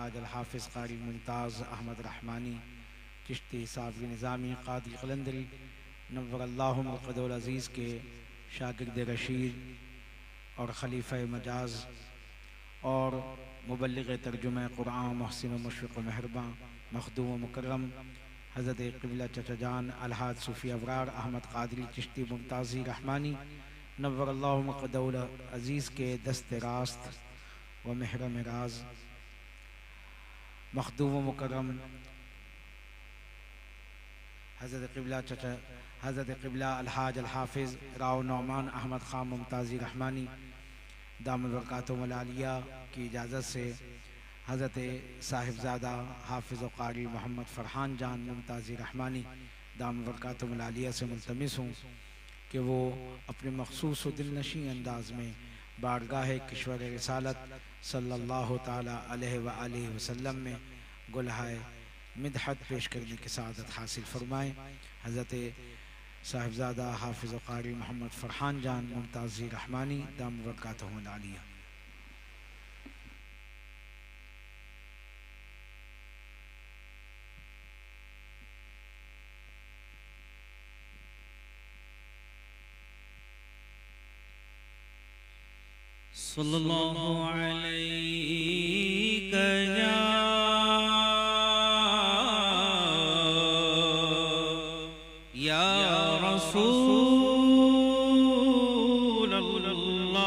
अलहाज अल-हाफिज़ क़ारी मुमताज़ अहमद रहमानी चिश्ती साफ़ी निज़ामी क़ादी क़लंदरी नव्वरल्लाहु मक़दुल अज़ीज़ के शागिर्द रशीद और खलीफ़ा मजाज़ और मुबल्लिग़ तर्जुमा क़ुरआन मुहसिन मुशफ़िक़ मेहरबान मखदूम मुकर्रम हज़रत क़िबला चचा जान अलहाज सूफ़ी अबरार अहमद क़ादरी चिश्ती मुमताज़ी रहमानी नव्वरल्लाहु मक़दुल अज़ीज़ के दस्ते रास्त व महरम राज मखदूम मुकर्रम हज़रत क़िबला चचा हज़रत क़िबला अलहाज अल-हाफ़िज़ राव नौमान अहमद ख़ान मुमताज़ी रहमानी दामद बरकातुहुल आलिया की इजाज़त से हज़रत साहिबज़ादा हाफ़िज़ व क़ारी मोहम्मद फ़रहान जान मुमताज़ी रहमानी दामद बरकातुहुल आलिया से मुल्तमिस हूँ कि वो अपने मख़सूस व दिलनशी अंदाज़ में बारगाह किश्वर रिसालत सल्लल्लाहु ताला अलैहि व आलिहि वसल्लम में गुलहाए मिदहत पेश करने की सआदत हासिल फरमाएँ। हज़रत साहिबज़ादा हाफ़िज़ व क़ारी मोहम्मद फ़रहान जान मुमताज़ी रहमानी दामद बरकातुहुल आलिया। सल्लल्लाहु अलैका या रसूल अल्लाह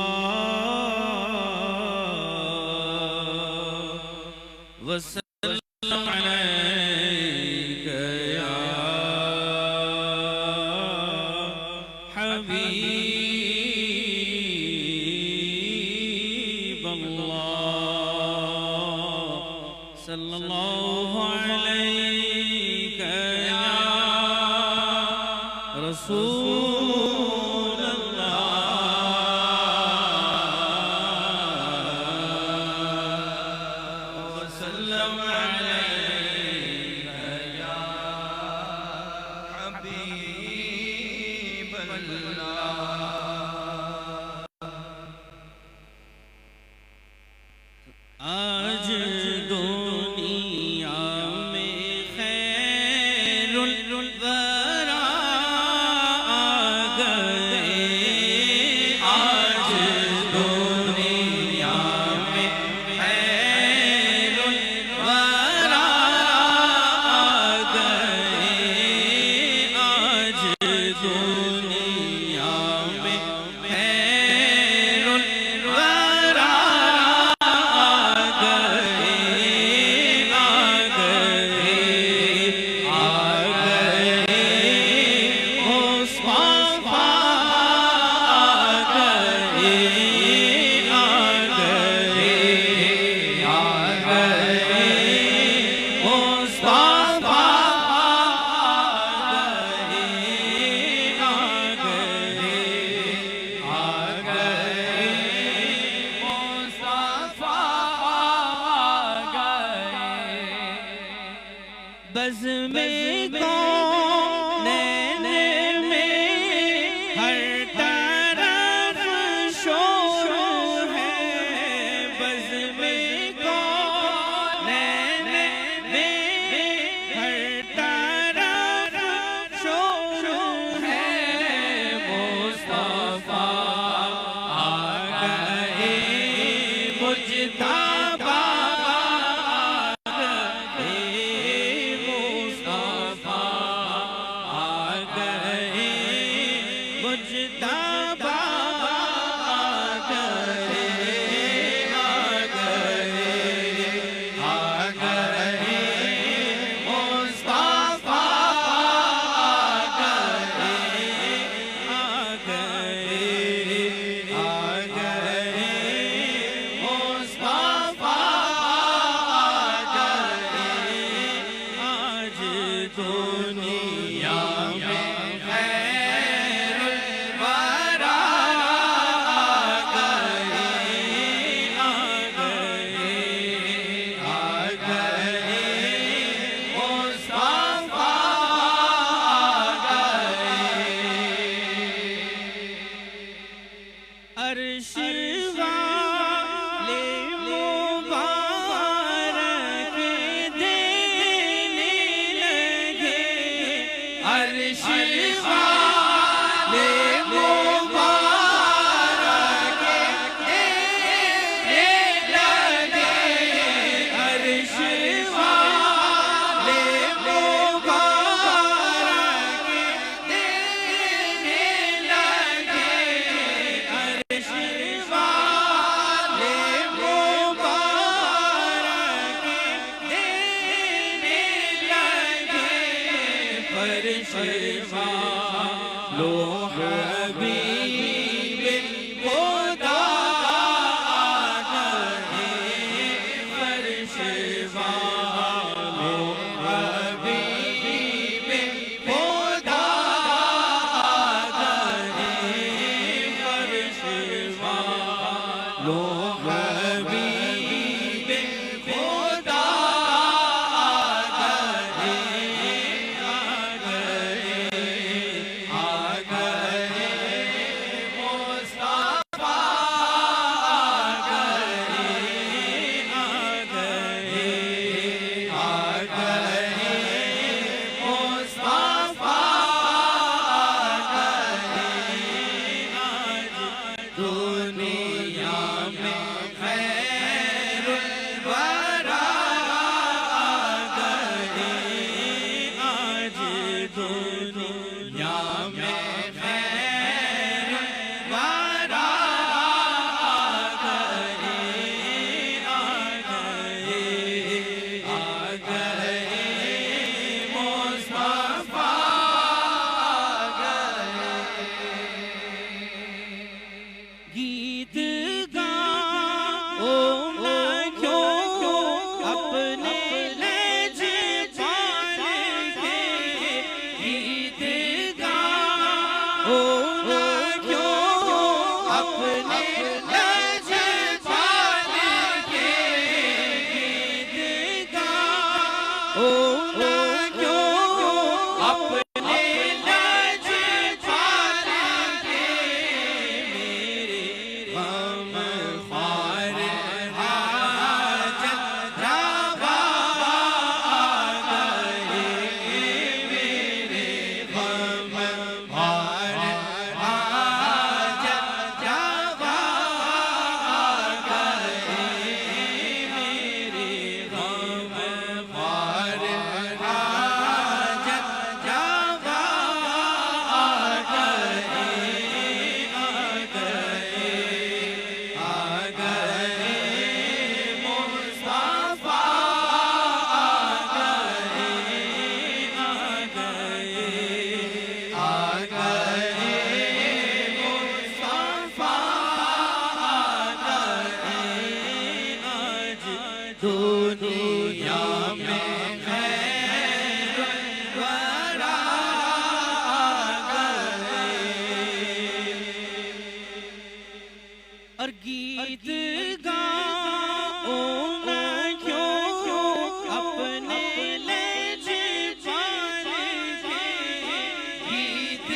वसल्लम अलैका या हबीब सल्लल्लाहु अलैका या रसूल अल्लाह वसल्लम अलैका या हबीब अल्लाह। आज दुनिया में खैरुल वरा आ गए, आज दुनिया में खैरुल वरा आ गए, आज दुनिया में खैरुल वरा बज़ में कौनैन में हर तरफ शोर है, बज़ में कौनैन में हर तरफ शोर है, मुस्तफ़ा आ गए मुज्तबा फर्श वालो हबीब खुदा आ गए, फर्श वालो हबीब खुदा आ गए, फर्श वालो हबीब खुदा दुनिया में खैर वरा गए और गीत गाओ ना क्यों अपने लहजे वाले के, गीत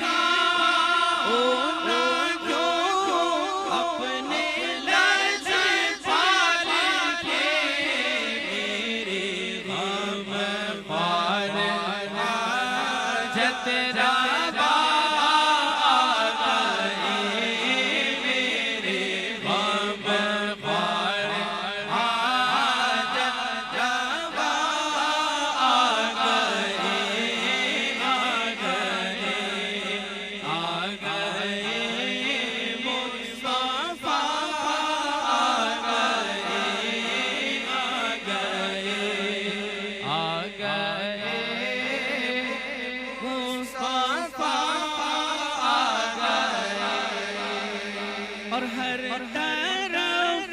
गाओ ना क्यों अपने लहजे वाले के, मेरे गम ख्वार हाजत रवा और हर तरफ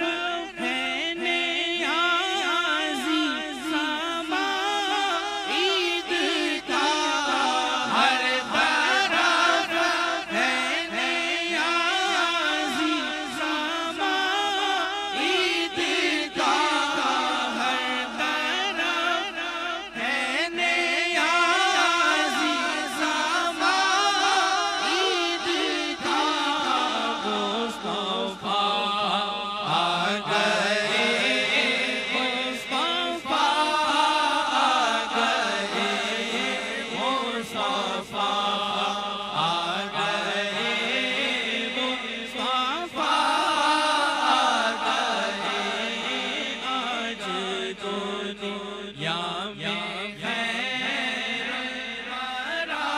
है नियाज़ी समा ईद का, हर तरफ है नियाज़ी समा ईद का, हर तरफ है नियाज़ी समा ईद का, मुस्तफा आ गए, मुस्तफा आ गए, मुस्तफा आ गए, मुस्तफा आ गए, आज दुनिया में खैर वरा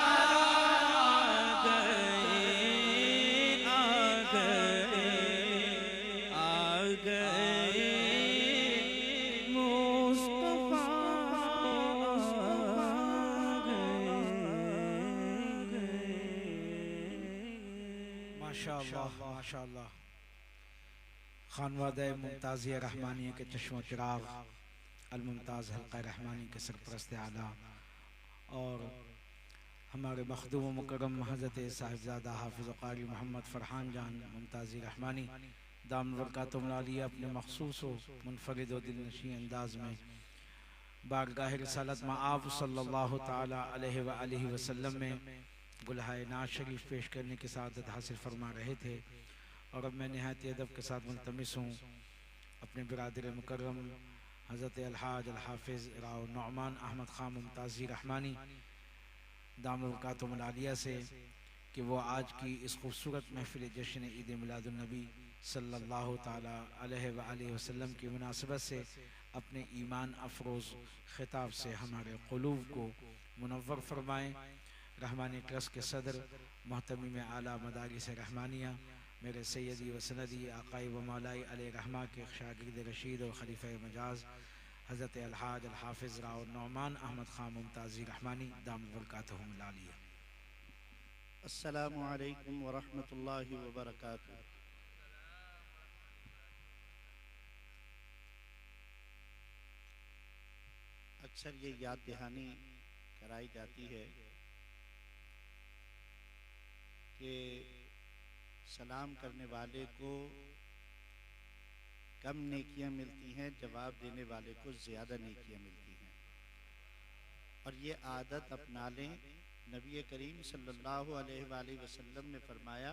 मुस्तफा आ गए। माशाअल्लाह माशाअल्लाह। खानवादे मुमताज़िया रहमानिया के चश्मो चिराग अल-मुमताज़ हल्का रहमानी के सरपरस्त आला और हमारे मखदूम मुकर्रम हज़रत साहिबज़ादा हाफिज़ क़ारी मोहम्मद फ़रहान जान मुमताज़ी रहमानी दाम बरकातुहुल आलिया अपने मखसूस व मुनफ़रिद व दिलनशीं अंदाज़ में बारगाह रिसालत में आप सल्लल्लाहु ताला अलैहि व आलिहि वसल्लम में गुलहाए नाज़ शरीफ पेश करने की सआदत हासिल फरमा रहे थे। और अब मैं नहायत अदब के साथ मुल्तमिस हूँ अपने बिरादर मुकर्रम हज़रत अलहाज अल-हाफ़िज़ राव नौमान अहमद ख़ान मुमताज़ी रहमानी दाम बरकातुहुल आलिया से कि वो आज की इस खूबसूरत महफ़िल जश्न ईद मिलादुन्नबी सल्लल्लाहु ताला अलैहि व आलिहि वसल्लम की मुनासिबत से अपने ईमान अफरोज़ खिताब से हमारे क़ुलूब को मुनव्वर फरमाएँ। रहमानी ट्रस्ट के सदर मोहतमी में आला मदारिस रहमानिया मेरे सैयदी व सनदी आकाई व मौलाई अलैहि रहमा के शागिर्द रशीद और खलीफ़ा मजाज हज़रत अलहाज अल-हाफ़िज़ राव नौमान अहमद ख़ान मुमताज़ी रहमानी दाम बरकातुहुल आलिया। अस्सलामु अलैकुम व रहमतुल्लाहि व बरकातुहू। अक्सर ये याद दहानी कराई जाती है कि सलाम करने वाले को कम नेकियां मिलती हैं, जवाब देने वाले को ज़्यादा नेकियां मिलती हैं। और ये आदत अपना लें। नबी करीम सल्लल्लाहु अलैहि वसल्लम ने फरमाया,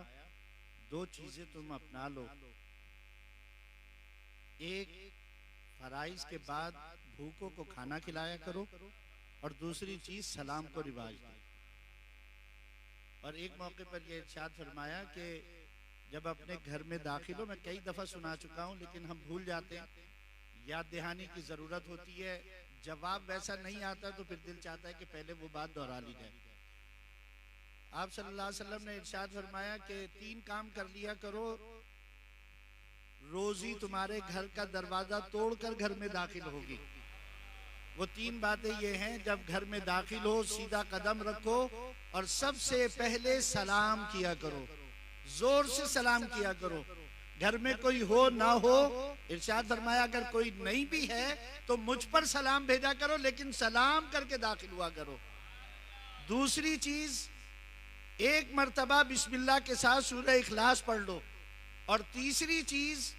दो चीज़ें तुम अपना लो, एक फराइज के बाद भूखों को खाना खिलाया करो और दूसरी चीज़ सलाम को रिवाज दो। और एक मौके पर यह इरशाद फरमाया कि जब अपने घर में दाखिल हो, मैं कई दफ़ा सुना चुका हूँ लेकिन हम भूल जाते हैं, याद दहानी की ज़रूरत होती है। जवाब वैसा नहीं आता तो फिर दिल चाहता है कि पहले वो बात दोहरा ली जाए। आप सल्लल्लाहु अलैहि वसल्लम ने इरशाद फरमाया कि 3 काम कर लिया करो, रोजी तुम्हारे घर का दरवाजा तोड़कर घर में दाखिल होगी। वो 3 बातें ये हैं, जब घर में दाखिल हो सीधा कदम रखो और सबसे पहले सलाम किया करो, जोर से सलाम किया करो। घर में कोई हो ना हो, इरशाद फरमाया अगर कोई नहीं भी है तो मुझ पर सलाम भेजा करो, लेकिन सलाम करके दाखिल हुआ करो। दूसरी चीज, एक मर्तबा बिस्मिल्लाह के साथ सूरह इखलास पढ़ लो। और तीसरी चीज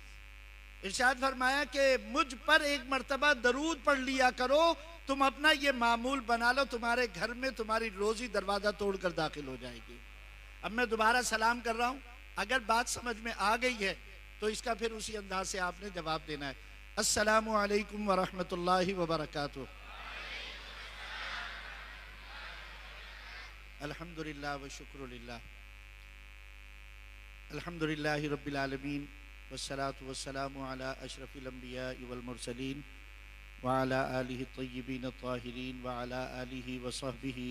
इरशाद फरमाया कि मुझ पर एक मर्तबा दरूद पढ़ लिया करो। तुम अपना ये मामूल बना लो, तुम्हारे घर में तुम्हारी रोजी दरवाजा तोड़कर दाखिल हो जाएगी। अब मैं दोबारा सलाम कर रहा हूं, अगर बात समझ में आ गई है तो इसका फिर उसी अंदाज से आपने जवाब देना है। अस्सलामु अलैकुम व रहमतुल्लाहि व बरकातुहू। अल्हम्दुलिल्लाह व शुक्रुलिल्लाह। अल्हम्दुलिल्लाहि रब्बिल आलमीन वस्सलातु वस्सलामु अला अशरफिल अंबिया वल मुरसलीन व अला आलिहि तय्यिबीन ताहिरीन व अला आलिहि व सहबिहि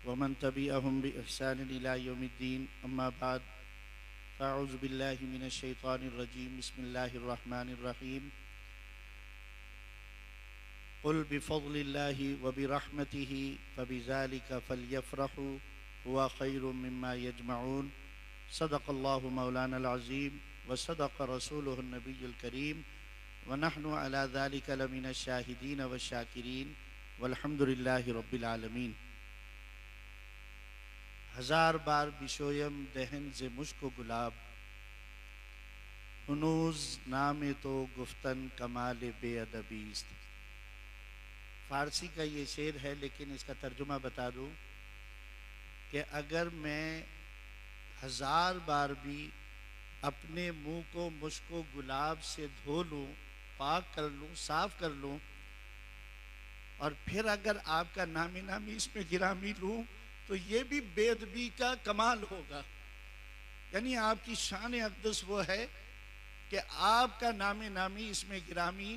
व मन तबिअहुम बि इहसान इला यौमिद्दीन। अम्मा बाद, फ़अऊज़ु बिल्लाहि मिनश शैतानिर रजीम। बिस्मिल्लाहिर रहमानिर रहीम। क़ुल बिफ़ज़लिल्लाहि व बिरहमतिहि फ़बिज़ालिका फ़लयफ़रहू हुवा ख़ैरुम मिम्मा यजमऊन। सदक़ल्लाहु मौलानल अज़ीम व सदक़ रसूलुहुन नबियुल करीम व नहनु अला ज़ालिका लमिनश शाहिदीन व शाकिरीन वल्हम्दुलिल्लाहि रब्बिल आलमीन। 1000 बार बिशोयम दहन से मुश्को गुलाब, हुनूज नामे तो गुफ्तन कमाल बेअदबीस्त। फारसी का ये शेर है, लेकिन इसका तर्जुमा बता दूं कि अगर मैं 1000 बार भी अपने मुंह को मुश्को गुलाब से धो लूं, पाक कर लूं, साफ कर लूं, और फिर अगर आपका नामी नामी इसमें गिरामी लूं तो ये भी बेअदबी का कमाल होगा। यानी आपकी शान अक़दस वो है कि आपका नामे नामी इसमें गिरामी,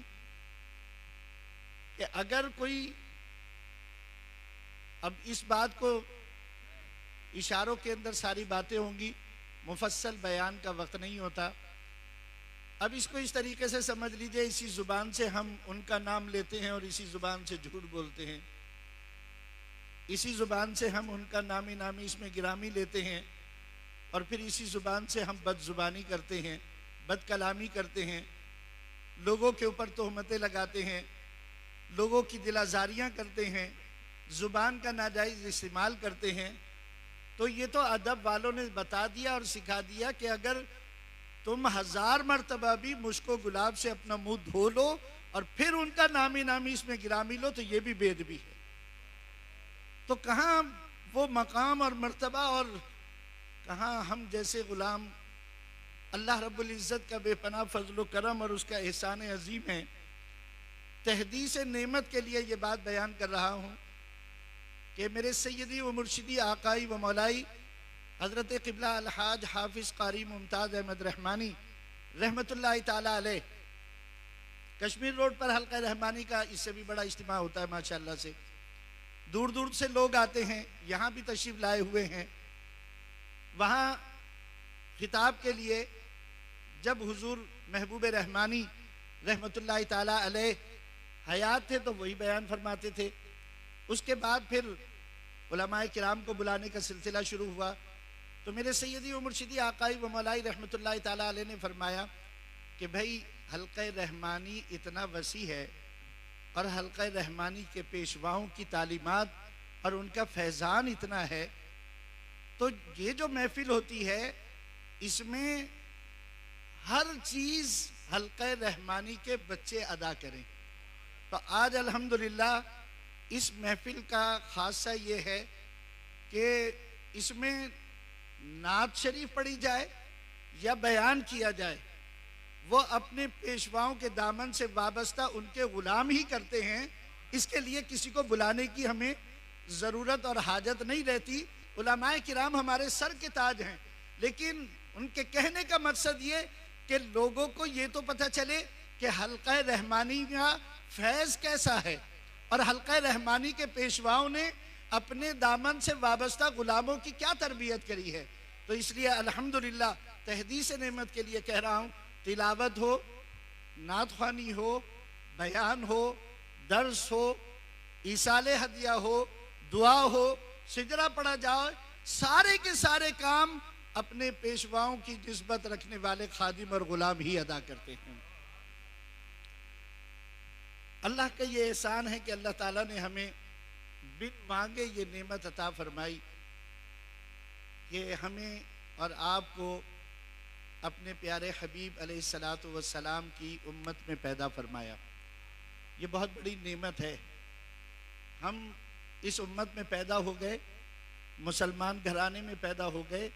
कि अगर कोई, अब इस बात को इशारों के अंदर सारी बातें होंगी, मुफस्सल बयान का वक्त नहीं होता। अब इसको इस तरीके से समझ लीजिए, इसी जुबान से हम उनका नाम लेते हैं और इसी जुबान से झूठ बोलते हैं, इसी जुबान से हम उनका नामी नामी इसमें गिरामी लेते हैं। और फिर इसी ज़ुबान से हम बदजुबानी करते हैं, बदकलामी करते हैं, लोगों के ऊपर तोहमतें लगाते हैं, लोगों की दिलाजारियाँ करते हैं, ज़ुबान का नाजायज़ इस्तेमाल करते हैं। तो ये तो अदब वालों ने बता दिया और सिखा दिया कि अगर तुम 1000 मरतबा भी मुश्को गुलाब से अपना मुंह धो लो और फिर उनका नामी नामी इसमें गिरामी लो तो ये भी बेदबी है। तो कहाँ वो मकाम और मर्तबा और कहाँ हम जैसे गुलाम। अल्लाह रब्बुल इज़्ज़त का बेपनाह फजल करम और उसका एहसान अजीम है। तहदीस नेमत के लिए ये बात बयान कर रहा हूँ कि मेरे सैयदी व मुर्शिदी आकाई व मौलाई हज़रत क़िबला अलहाज हाफिज़ क़ारी मुमताज़ अहमद रहमानी रहमतुल्लाह ताला अलैह कश्मीर रोड पर हल्का रहमानी का इससे भी बड़ा इज्तिमा होता है माशाअल्लाह से। दूर दूर से लोग आते हैं, यहाँ भी तशरीफ़ लाए हुए हैं। वहाँ खिताब के लिए जब हुजूर महबूब रहमानी रहमतुल्लाह ताला अलैह हयात थे तो वही बयान फरमाते थे। उसके बाद फिर उलमाए किराम को बुलाने का सिलसिला शुरू हुआ। तो मेरे सैयदी व मुर्शिदी आकाई व मौलाई रहमतुल्लाह ताला अलैह ने फरमाया कि भाई हल्का रहमानी इतना वसी है और हल्का रहमानी के पेशवाओं की तालीमात और उनका फैज़ान इतना है, तो ये जो महफिल होती है इसमें हर चीज़ हल्का रहमानी के बच्चे अदा करें। तो आज अल्हम्दुलिल्लाह इस महफिल का खासा ये है कि इसमें नात शरीफ पढ़ी जाए या बयान किया जाए। वो अपने पेशवाओं के दामन से वाबस्ता उनके गुलाम ही करते हैं, इसके लिए किसी को बुलाने की हमें ज़रूरत और हाजत नहीं रहती। उलमाए किराम हमारे सर के ताज हैं, लेकिन उनके कहने का मकसद ये कि लोगों को ये तो पता चले कि हल्का रहमानी का फैज़ कैसा है और हल्का रहमानी के पेशवाओं ने अपने दामन से वाबस्ता गुलामों की क्या तरबियत करी है। तो इसलिए अल्हम्दुलिल्लाह तहदीस नेमत के लिए कह रहा हूँ, तिलावत हो, नात ख़्वानी हो, बयान हो, दर्स हो, ईसाले हदिया हो, दुआ हो, सिजरा पढ़ा जाए, सारे के सारे काम अपने पेशवाओं की निस्बत रखने वाले खादिम और गुलाम ही अदा करते हैं। अल्लाह का ये एहसान है कि अल्लाह ताला ने हमें बिन मांगे ये नेमत अता फरमाई कि हमें और आपको अपने प्यारे हबीब अलैहिस्सलातु वस्सलाम की उम्मत में पैदा फरमाया। ये बहुत बड़ी नेमत है। हम इस उम्मत में पैदा हो गए, मुसलमान घराने में पैदा हो गए,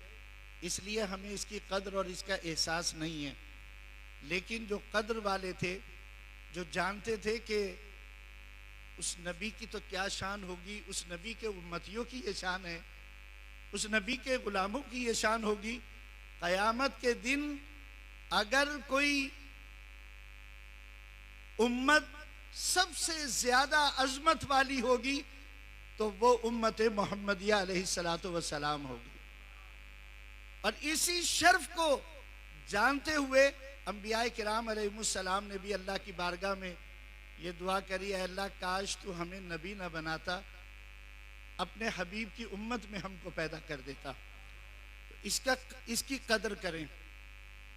इसलिए हमें इसकी कद्र और इसका एहसास नहीं है। लेकिन जो कद्र वाले थे, जो जानते थे कि उस नबी की तो क्या शान होगी, उस नबी के उम्मतियों की ये शान है, उस नबी के गुलामों की ये शान होगी। क़यामत के दिन अगर कोई उम्मत सबसे ज्यादा अजमत वाली होगी तो वो उम्मत मोहम्मदिया अलैहिस्सलातु वस्सलाम होगी। और इसी शर्फ को जानते हुए अंबियाए किराम अलैहिमुस्सलाम ने भी अल्लाह की बारगाह में ये दुआ करी, है अल्लाह काश तू हमें नबी न बनाता, अपने हबीब की उम्मत में हमको पैदा कर देता। तो इसकी कदर करें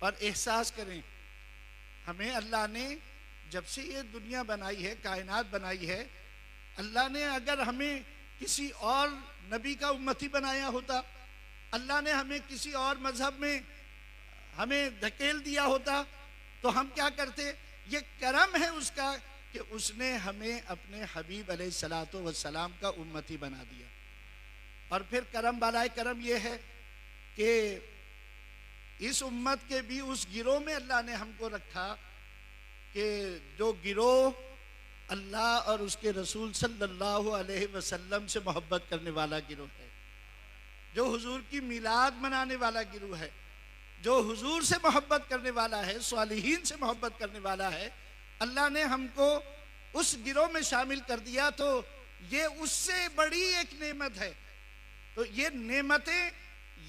और एहसास करें। हमें अल्लाह ने जब से ये दुनिया बनाई है, कायनात बनाई है, अल्लाह ने अगर हमें किसी और नबी का उम्मती बनाया होता, अल्लाह ने हमें किसी और मजहब में हमें धकेल दिया होता तो हम क्या करते। ये करम है उसका कि उसने हमें अपने हबीब अलैहिस्सलातु वस्सलाम का उम्मती बना दिया। और फिर करम वालाए करम ये है कि इस उम्मत के भी उस गिरोह में अल्लाह ने हमको रखा कि जो गिरोह अल्लाह और उसके रसूल सल्लल्लाहु अलैहि वसल्लम से मोहब्बत करने वाला गिरोह है, जो हुजूर की मिलाद मनाने वाला गिरोह है, जो हुजूर से मोहब्बत करने वाला है, स्वालिहीन से मोहब्बत करने वाला है। अल्लाह ने हमको उस गिरोह में शामिल कर दिया, तो ये उससे बड़ी एक नेमत है। तो ये नेमतें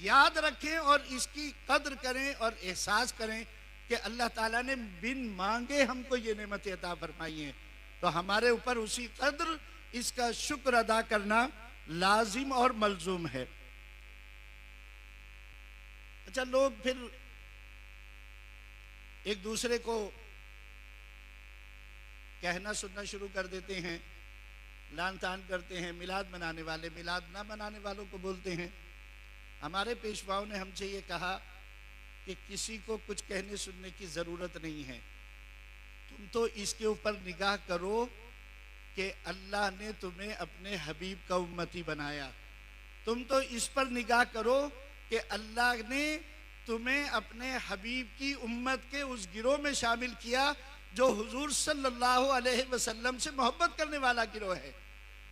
याद रखें और इसकी कद्र करें और एहसास करें कि अल्लाह ताला ने बिन मांगे हमको ये नेमतें अता फरमाई हैं। तो हमारे ऊपर उसी कद्र इसका शुक्र अदा करना लाजिम और मलजूम है। अच्छा, लोग फिर एक दूसरे को कहना सुनना शुरू कर देते हैं, लान तान करते हैं। मिलाद मनाने वाले मिलाद ना मनाने वालों को बोलते हैं। हमारे पेशवाओं ने हमसे ये कहा कि किसी को कुछ कहने सुनने की ज़रूरत नहीं है, तुम तो इसके ऊपर निगाह करो कि अल्लाह ने तुम्हें अपने हबीब का उम्मती बनाया। तुम तो इस पर निगाह करो कि अल्लाह ने तुम्हें अपने हबीब की उम्मत के उस गिरोह में शामिल किया जो हुजूर सल्लल्लाहु अलैहि वसल्लम से मोहब्बत करने वाला गिरोह है।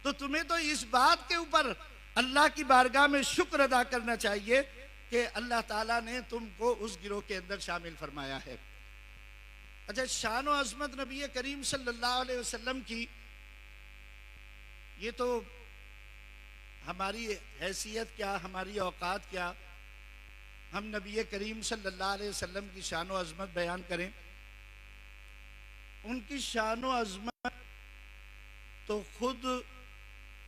तो तुम्हें तो इस बात के ऊपर अल्लाह की बारगाह में शुक्र अदा करना चाहिए कि अल्लाह ताला ने तुमको उस गिरोह के अंदर शामिल फरमाया है। अच्छा, शान और अज़मत नबी करीम सल्लल्लाहु अलैहि वसल्लम की, ये तो हमारी हैसियत क्या, हमारी औकात क्या, हम नबी करीम सल्लल्लाहु अलैहि वसल्लम की शान और अज़मत बयान करें। उनकी शान और अज़मत तो खुद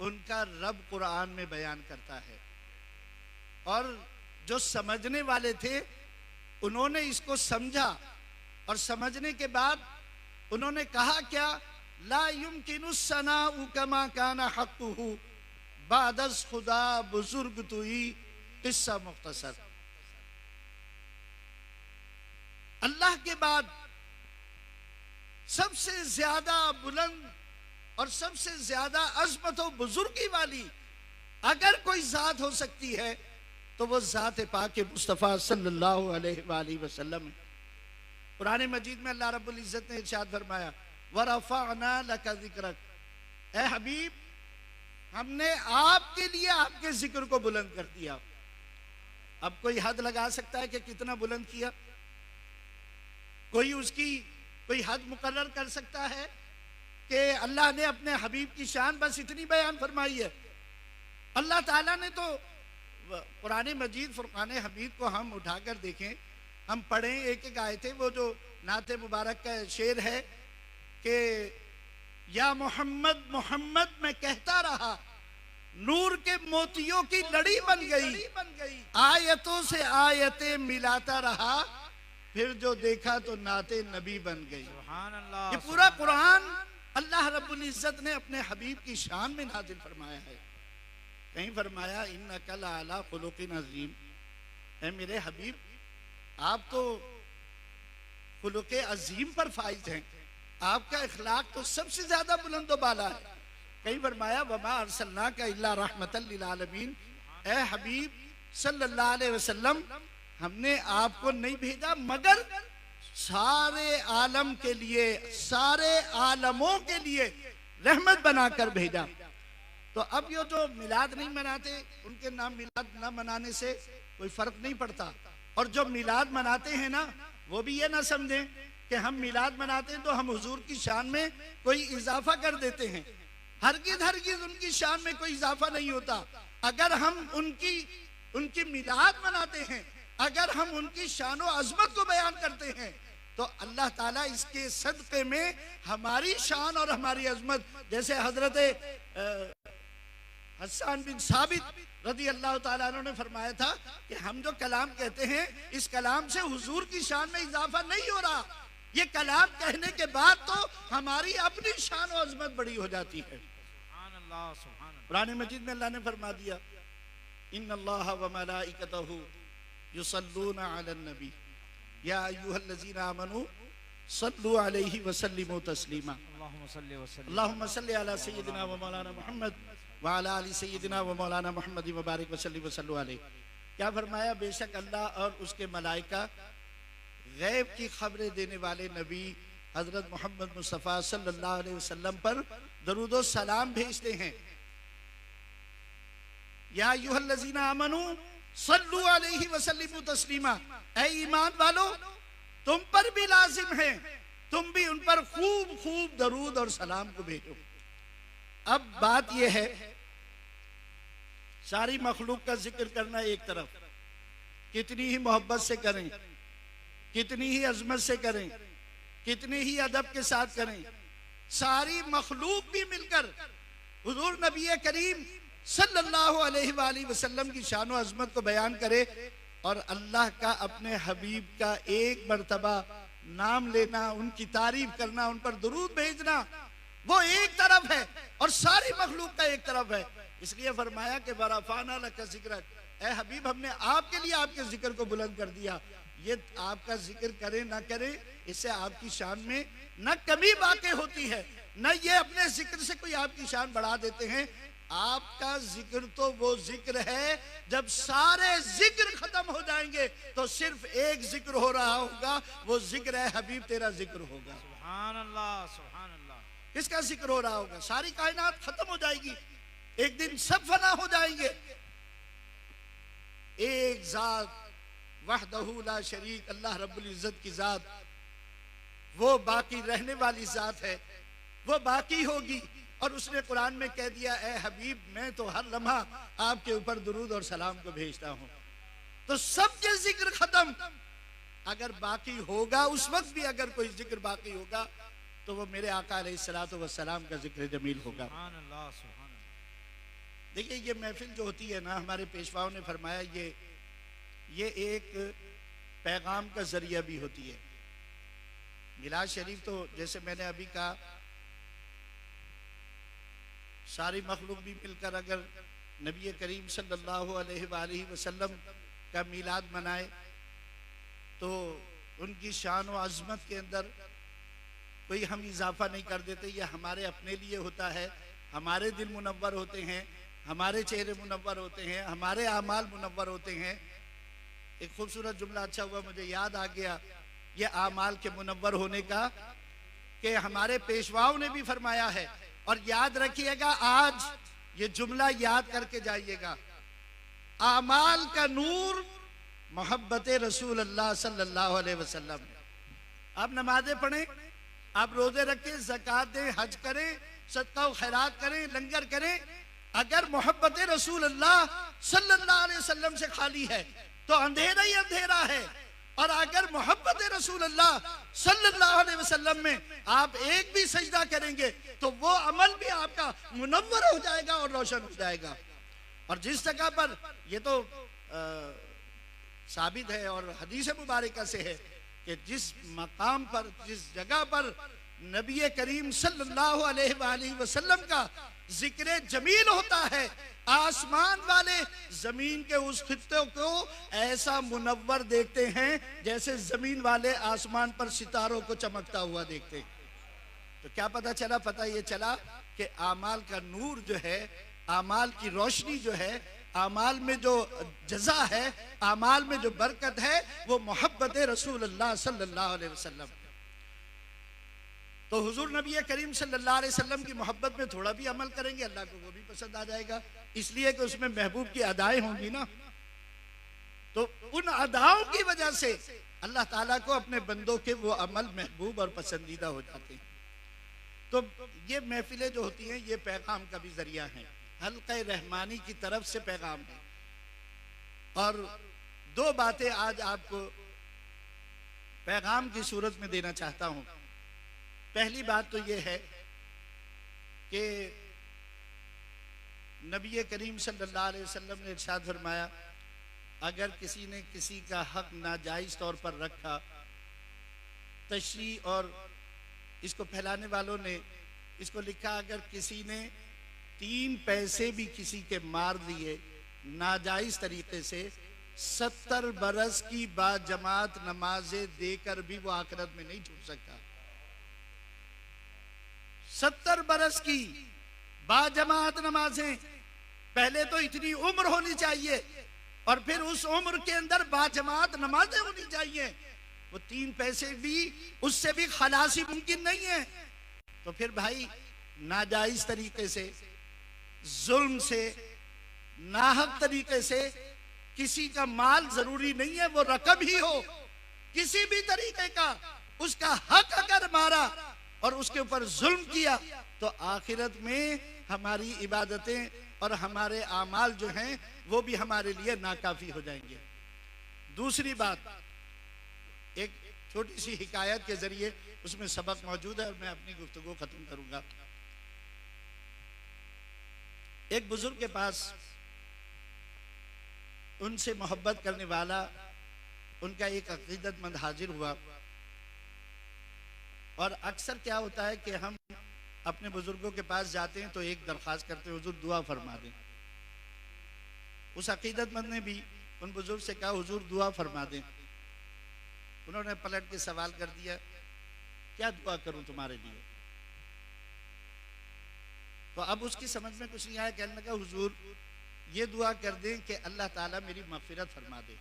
उनका रब कुरान में बयान करता है, और जो समझने वाले थे उन्होंने इसको समझा, और समझने के बाद उन्होंने कहा क्या, ला युमकिनु सनाउ कमा काना हक़्क़ुहु बादस खुदा बुजुर्ग तुई किस्सा मुख्तसर। अल्लाह के बाद सबसे ज्यादा बुलंद और सबसे ज्यादा अज़मत और बुजुर्गी वाली अगर कोई जात हो सकती है तो वो जात पाक मुस्तफ़ा सल्लल्लाहु अलैहि वसल्लम है। कुरान मजीद में अल्लाह रब्बुल इज़्ज़त ने इरशाद फरमाया, वरफ़अना लका ज़िक्रक, ए हबीब हमने आपके लिए आपके जिक्र को बुलंद कर दिया। अब कोई हद लगा सकता है कि कितना बुलंद किया? कोई उसकी कोई हद मुकर्रर कर सकता है कि अल्लाह ने अपने हबीब की शान बस इतनी बयान फरमाई है? अल्लाह ताला ने तो कुरान मजीद फुरकान हमीद को हम उठाकर देखें, हम पढ़ें एक एक आयतें, वो जो नाते मुबारक का शेर है कि या मोहम्मद मोहम्मद मैं कहता रहा, नूर के मोतियों की लड़ी बन गई, आयतों से आयतें मिलाता रहा, फिर जो देखा तो नाते नबी बन गई। सुभान अल्लाह। ये पूरा कुरान अल्लाह रब्बुल इज़्ज़त ने अपने हबीब की शान में नाजिल फरमाया है। कहीं फरमाया इन्नका लअला खुलुक़िन अज़ीम, है मेरे हबीब आप तो खुलुक़ अज़ीम पर फाइज हैं, आपका इखलाक तो सबसे ज्यादा बुलंद बाला है। कहीं फरमाया वमा अरसलनाका इल्ला रहमतल लिल आलमीन, ए हबीब सल्लल्लाहु अलैहि वसल्लम हमने आपको नहीं भेजा मगर सारे आलम के लिए, सारे आलमों के लिए रहमत बनाकर भेजा। तो अब ये जो मिलाद नहीं मनाते, उनके नाम मिलाद ना मनाने से कोई फर्क नहीं पड़ता, और जो मिलाद मनाते हैं ना वो भी ये ना समझें कि हम मिलाद मनाते हैं तो हम हुजूर की शान में कोई इजाफा कर देते हैं। हरगिज़ हरगिज़ उनकी शान में कोई इजाफा नहीं होता। अगर हम उनकी मिलाद मनाते हैं, अगर हम उनकी शान और अज़मत को बयान करते हैं, तो अल्लाह ताला इसके सदक़े में हमारी शान और हमारी अज़मत, जैसे हजरत हसन बिन साबित रदी अल्लाह ताला अन्हु ने फरमाया था कि हम जो कलाम कहते हैं इस कलाम से हुजूर की शान में इजाफा नहीं हो रहा, ये कलाम कहने के बाद तो हमारी अपनी शान और अज़मत बड़ी हो जाती है। कुरान मजीद में अल्लाह ने फरमा दिया इन्नल्लाह व मलाइकतहु युसल्लूना अलन नबी या अय्युहल्लज़ीना आमनू सल्लु अलैहि व सल्लिमू तस्लीमा। अल्लाहुम्मा सल्लि अला सय्यिदिना व मौलाना मुहम्मद व अला आलि सय्यिदिना व मौलाना मुहम्मद व बारिक व सल्लि व सल्लु अलैहि। क्या फरमाया? बेशक अल्लाह और उसके मलाइका गैब की खबरें देने वाले नबी हजरत मोहम्मद मुस्तफ़ा सल्लल्लाहु अलैहि वसल्लम पर दरूद व सलाम भेजते हैं। या अय्युहल्लज़ीना आमनू सल्लु अलैहि व सल्लिमू तस्लीमा, ऐ ईमान वालो तुम पर भी लाजिम है तुम भी उन पर खूब खूब दरूद और सलाम को भेजो। अब बात यह है, सारी मखलूक का जिक्र करना एक तरफ, कितनी ही मोहब्बत से करें, कितनी ही अजमत से करें, कितने ही अदब के साथ करें, सारी मखलूक भी मिलकर हुजूर नबी करीम सल्लल्लाहु अलैहि वसल्लम की शान और अजमत को बयान करे और अल्लाह का, अपने हबीब का एक मर्तबा नाम लेना, उनकी तारीफ करना, उन पर दुरूद भेजना, वो एक तरफ है और सारी मखलूक का एक तरफ है। इसलिए फरमाया कि बराफाना लका जिक्र, ए हबीब हमने आपके लिए आपके जिक्र को बुलंद कर दिया। ये आपका जिक्र करें ना करें, इससे आपकी शान में न कमी वाक़ई होती है, न ये अपने जिक्र से कोई आपकी शान बढ़ा देते हैं। आपका जिक्र तो वो जिक्र है, जब सारे जिक्र खत्म हो जाएंगे तो सिर्फ एक जिक्र हो रहा होगा, वो जिक्र है हबीब तेरा जिक्र होगा। सुभान अल्लाह, सुभान अल्लाह। किसका जिक्र हो रहा होगा? सारी कायनात खत्म हो जाएगी, एक दिन सब फना हो जाएंगे। एक जात वहदहू ला शरीक, अल्लाह रब्बुल इज्जत की जात, वो बाकी रहने वाली जात है, वो बाकी होगी। और उसने कुरान में कह दिया, ए हबीब मैं तो हर लम्हा आपके ऊपर दुरूद और सलाम को भेजता हूं। तो सबके जिक्र खत्म, अगर बाकी होगा, उस वक्त भी अगर कोई जिक्र बाकी होगा तो वो मेरे आका अलैहिस्सलातु वस्सलाम का जिक्र जमील होगा। सुभान अल्लाह, सुभान अल्लाह। देखिए ये महफिल जो होती है ना, हमारे पेशवाओं ने फरमाया ये एक पैगाम का जरिया भी होती है। मिलाद शरीफ तो जैसे मैंने अभी कहा, सारी मखलूक भी मिलकर अगर नबी करीम सल्लल्लाहु अलैहि वसल्लम का मिलाद मनाए तो उनकी शान व अज़मत के अंदर कोई हम इजाफा नहीं कर देते। ये हमारे अपने लिए होता है, हमारे दिल मुनव्वर होते हैं, हमारे चेहरे मुनव्वर होते हैं, हमारे आमाल मुनव्वर होते हैं। एक खूबसूरत जुमला अच्छा हुआ, मुझे याद आ गया ये आमाल के मुनव्वर होने का, कि हमारे पेशवाओं ने भी फरमाया है। और याद रखिएगा, आज ये जुमला याद करके जाइएगा, आमाल का नूर मोहब्बत रसूल अल्लाह सल्लल्लाहु अलैहि वसल्लम। आप नमाजें पढ़ें, आप रोजे रखें, ज़कात दें, हज करें, सदका व खैरात करें, लंगर करें, अगर मोहब्बत रसूल अल्लाह सल्लल्लाहु अलैहि वसल्लम से खाली है तो अंधेरा ही अंधेरा है। और अगर मोहब्बत रसूल अल्लाह सल्लल्लाहु अलैहि वसल्लम में आप एक भी सजदा करेंगे तो वो अमल भी आपका मुनव्वर हो जाएगा और रोशन हो जाएगा। और जिस जगह पर, ये तो साबित है और हदीस मुबारका से है कि जिस मकाम पर, जिस जगह पर नबी करीम सल्लल्लाहु अलैहि वसल्लम का जिक्र जमील होता है, आसमान वाले जमीन के उस खित्ते को ऐसा मुनव्वर देखते हैं जैसे जमीन वाले आसमान पर सितारों को चमकता हुआ देखते हैं। तो क्या पता चला? पता ये चला कि आमाल का नूर जो है, आमाल की रोशनी जो है, आमाल में जो जज़ा है, आमाल में जो बरकत है, वो मोहब्बत रसूल अल्लाह सल्लल्लाहु अलैहि वसल्लम। तो हुजूर नबी करीम सल्लल्लाहु अलैहि वसल्लम की मोहब्बत में थोड़ा भी अमल करेंगे, अल्लाह को वो भी पसंद आ जाएगा, इसलिए कि उसमें महबूब की अदाएं होंगी ना। तो उन अदाओं की वजह से अल्लाह ताला को अपने बंदों के वो अमल महबूब और पसंदीदा हो जाते हैं। तो ये महफिलें जो होती हैं, ये पैगाम का भी जरिया है, हल्क़े रहमानी की तरफ से पैगाम है। और दो बातें आज आपको पैगाम की सूरत में देना चाहता हूं। पहली बात तो ये है कि नबी करीम सल्लल्लाहु अलैहि वसल्लम ने इरशाद फरमाया, अगर किसी ने किसी का हक नाजायज तौर पर रखा, तशरीह और इसको फैलाने वालों ने इसको लिखा, अगर किसी ने 3 पैसे भी किसी के मार दिए नाजायज तरीके से, 70 बरस की बाजमात नमाजें देकर भी वो आखिरत में नहीं छूट सकता। 70 बरस की बाजमात नमाजें, पहले तो इतनी उम्र होनी चाहिए और फिर उस उम्र के अंदर बाजमात नमाजें होनी चाहिए। वो 3 पैसे भी, उससे भी खलासी मुमकिन नहीं है। तो फिर भाई नाजायज तरीके से, जुल्म से, नाहक तरीके से किसी का माल जरूरी नहीं है वो रकम ही हो, किसी भी तरीके का उसका हक अगर मारा और उसके ऊपर जुल्म किया तो आखिरत में हमारी इबादतें और हमारे आमाल जो हैं वो भी हमारे लिए नाकाफी हो जाएंगे। दूसरी बात, एक छोटी सी हिकायत के जरिए उसमें सबक मौजूद है और मैं अपनी गुफ्तगू खत्म करूंगा। एक बुजुर्ग के पास उनसे मोहब्बत करने वाला उनका एक अकीदतमंद हाजिर हुआ। और अक्सर क्या होता है कि हम अपने बुजुर्गों के पास जाते हैं तो एक दरख्वास्त करते हैं, हुजूर दुआ फरमा दें। उस अकीदतमंद ने भी उन बुजुर्ग से कहा, हुजूर दुआ फरमा दें। उन्होंने पलट के सवाल कर दिया, क्या दुआ करूं तुम्हारे लिए? तो अब उसकी समझ में कुछ नहीं आया, कहने लगा, हुजूर ये दुआ कर दें कि अल्लाह ताला मेरी मग़फ़िरत फरमा दे।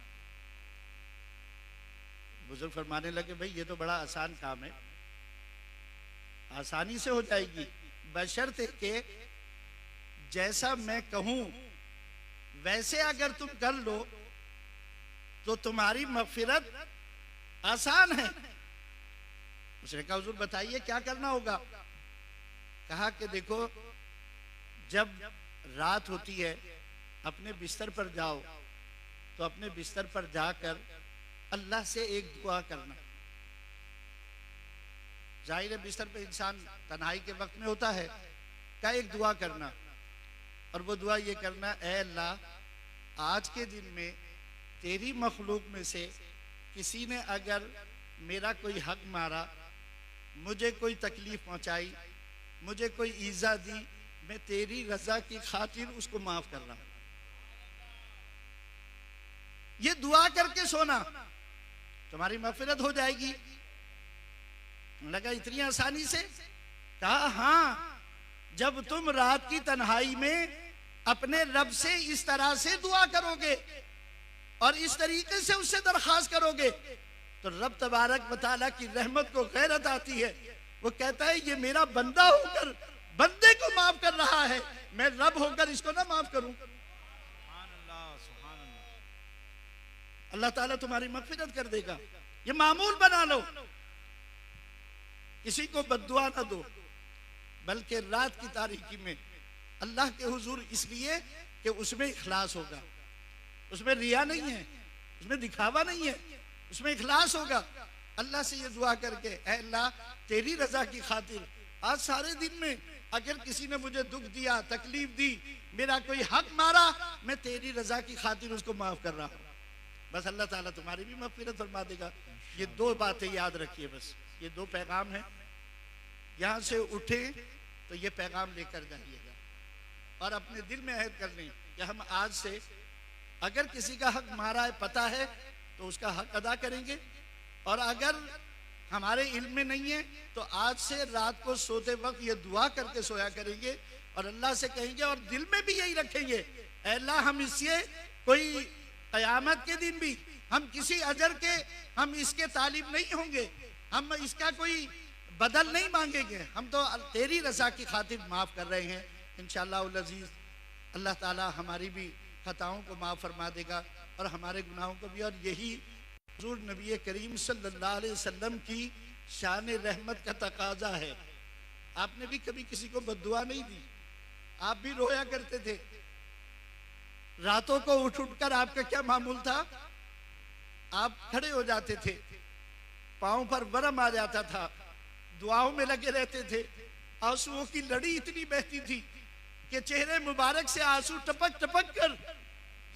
बुजुर्ग फरमाने लगे, भाई ये तो बड़ा आसान काम है, आसानी से हो जाएगी, बशर्ते के जैसा मैं कहूं वैसे अगर तुम कर लो तो तुम्हारी मग़फ़िरत आसान है। उसने कहा, हुजूर बताइए क्या करना होगा? कहा कि देखो, जब रात होती है अपने बिस्तर पर जाओ तो अपने बिस्तर पर जाकर अल्लाह से एक दुआ करना। जाहिर है बिस्तर पे इंसान तन्हाई के वक्त में होता है, क्या एक दुआ करना, और वो दुआ ये करना, ऐ अल्लाह, आज के दिन में तेरी मखलूक में से किसी ने अगर मेरा कोई हक मारा, मुझे कोई तकलीफ पहुंचाई, मुझे कोई ईजा दी, मैं तेरी रजा की खातिर उसको माफ कर रहा हूं। ये दुआ करके सोना, तुम्हारी मग़फ़िरत हो जाएगी। लगा इतनी आसानी से? कहा हाँ, जब तुम रात की तन्हाई में अपने रब से इस तरह से दुआ करोगे और इस तरीके से उससे दरख्वास्त करोगे तो रब तबारक व तआला की रहमत को गैरत आती है। वो कहता है, ये मेरा बंदा होकर बंदे को माफ कर रहा है, मैं रब होकर इसको ना माफ करूं। अल्लाह ताला तुम्हारी मग़फ़िरत कर देगा। ये मामूल बना लो, किसी को बद्दुआ ना दो, बल्कि रात की तारीकी में अल्लाह के हुजूर, इसलिए कि उसमें इखलास होगा, उसमें रिया नहीं है, उसमें दिखावा नहीं है, उसमें इखलास होगा। अल्लाह से ये दुआ करके, ऐ अल्लाह तेरी रजा की खातिर आज सारे दिन में अगर किसी ने मुझे दुख दिया, तकलीफ दी, मेरा कोई हक मारा, मैं तेरी रजा की खातिर उसको माफ कर रहा हूं। बस अल्लाह ताला तुम्हारी भी मग़फ़िरत फरमा देगा। ये दो बातें याद रखिए, बस ये दो पैगाम हैं। यहां से उठे तो ये पैगाम लेकर जाइएगा और अपने दिल में अहद कर लें कि हम आज से अगर किसी का हक मारा है, पता है, तो उसका हक अदा करेंगे, और अगर हमारे इल्म में नहीं है तो आज से रात को सोते वक्त ये दुआ करके सोया करेंगे और अल्लाह से कहेंगे और दिल में भी यही रखेंगे, ऐ अल्लाह, हम इससे कोई क़यामत के दिन भी हम किसी अजर के हम इसके तालिब नहीं होंगे, हम इसका कोई बदल नहीं मांगेंगे, हम तो तेरी रज़ा की खातिर माफ़ कर रहे हैं। इंशाअल्लाह अज़ीज़ अल्लाह ताला हमारी भी खताओं को माफ़ फरमा देगा और हमारे गुनाहों को भी। और यही हुज़ूर नबी करीम सल्लल्लाहु अलैहि वसल्लम की शान रहमत का तकाजा है। आपने भी कभी किसी को बद्दुआ नहीं दी, आप भी रोया करते थे। रातों को उठ कर आपका क्या मामूल था? आप खड़े हो जाते थे, पांव पर वरम आ जाता था, दुआओं में लगे रहते थे, आंसुओं की लड़ी इतनी बहती थी कि चेहरे मुबारक से आंसू टपक टपक कर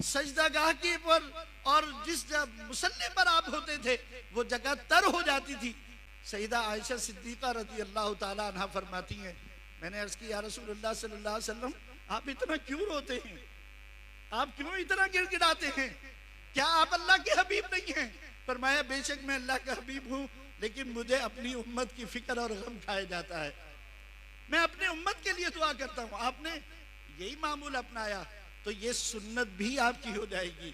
सजदागाह के पर और जिस मुसल्ले पर आप होते थे वो जगह तर हो जाती थी। सईदा आयशा सिद्दीक़ा रज़ी अल्लाह ताला अन्हा फरमाती हैं, मैंने अर्ज़ की, या रसूलुल्लाह सल्लल्लाहु अलैहि वसल्लम, आप इतना क्यों रोते हैं? आप क्यों इतना गिड़गिड़ाते हैं? क्या आप अल्लाह के हबीब नहीं हैं? फरमाया, बेशक मैं अल्लाह का हबीब हूँ, लेकिन मुझे अपनी उम्मत की फिक्र और गम खाया जाता है। मैं अपने उम्मत के लिए दुआ करता हूँ। आपने यही मामूल अपनाया तो ये सुन्नत भी आपकी हो जाएगी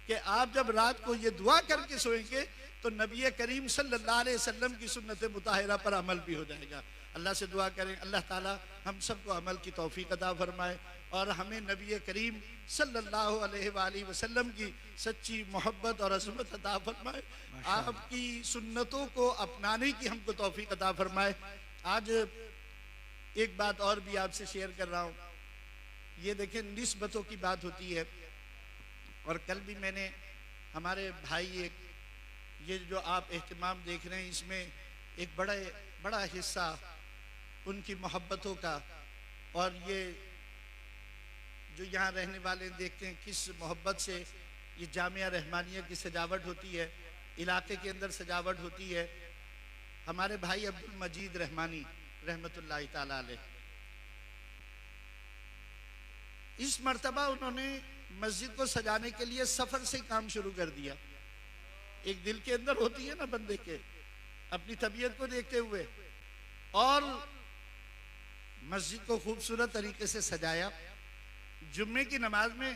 कि आप जब रात को ये दुआ करके सोएंगे तो नबी करीम सल्लल्लाहु अलैहि वसल्लम की सुन्नत मुताहिरा पर अमल भी हो जाएगा। अल्लाह से दुआ करें, अल्लाह ताला हम सबको अमल की तौफीक अता फरमाए और हमें नबी करीम सल्लल्लाहु अलैहि वसल्लम की सच्ची मोहब्बत और अज़मत अता फरमाए, आपकी सुन्नतों को अपनाने की हमको तौफीक अता फरमाए। आज एक बात और भी आपसे शेयर कर रहा हूँ। ये देखें, निस्बतों की बात होती है और कल भी मैंने हमारे भाई एक ये जो आप एहतिमाम देख रहे हैं इसमें एक बड़ा हिस्सा उनकी मोहब्बतों का और ये जो यहाँ रहने वाले देखते हैं किस मोहब्बत से ये जामिया रहमानिया की सजावट होती है, इलाके के अंदर सजावट होती है। हमारे भाई अब्दुल मजीद रहमानी रहमतुल्लाह ताला अलैह, इस मर्तबा उन्होंने मस्जिद को सजाने के लिए सफर से काम शुरू कर दिया। एक दिल के अंदर होती है ना बंदे के, अपनी तबीयत को देखते हुए, और मस्जिद को खूबसूरत तरीके से सजाया। जुम्मे की नमाज में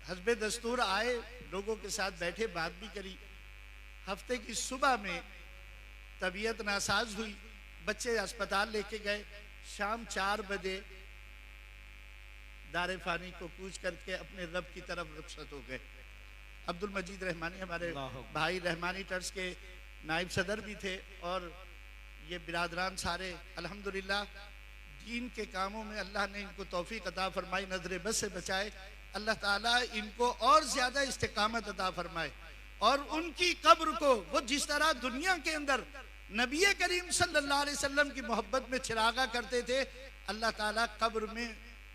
हस्बे दस्तूर आए, लोगों के साथ बैठे, बात भी करी। हफ्ते की सुबह में तबीयत नासाज हुई, बच्चे अस्पताल लेके गए। शाम 4 बजे दारे फानी को कूच करके अपने रब की तरफ रुखसत हो गए। अब्दुल मजीद रहमानी हमारे भाई रहमानी ट्रस्ट के नाइब सदर भी थे, और ये बिरादरान सारे अल्हम्दुलिल्लाह दीन के कामों में अल्लाह ने इनको तौफीक अता फरमाई, नजर बस से बचाए। अल्लाह ताला इनको और ज्यादा इस्तिकामत अता फरमाए, और उनकी कब्र को वो जिस तरह दुनिया के अंदर नबी करीम सल्लल्लाहु अलैहि वसल्लम की मोहब्बत में चिरागा करते थे, अल्लाह ताला कब्र में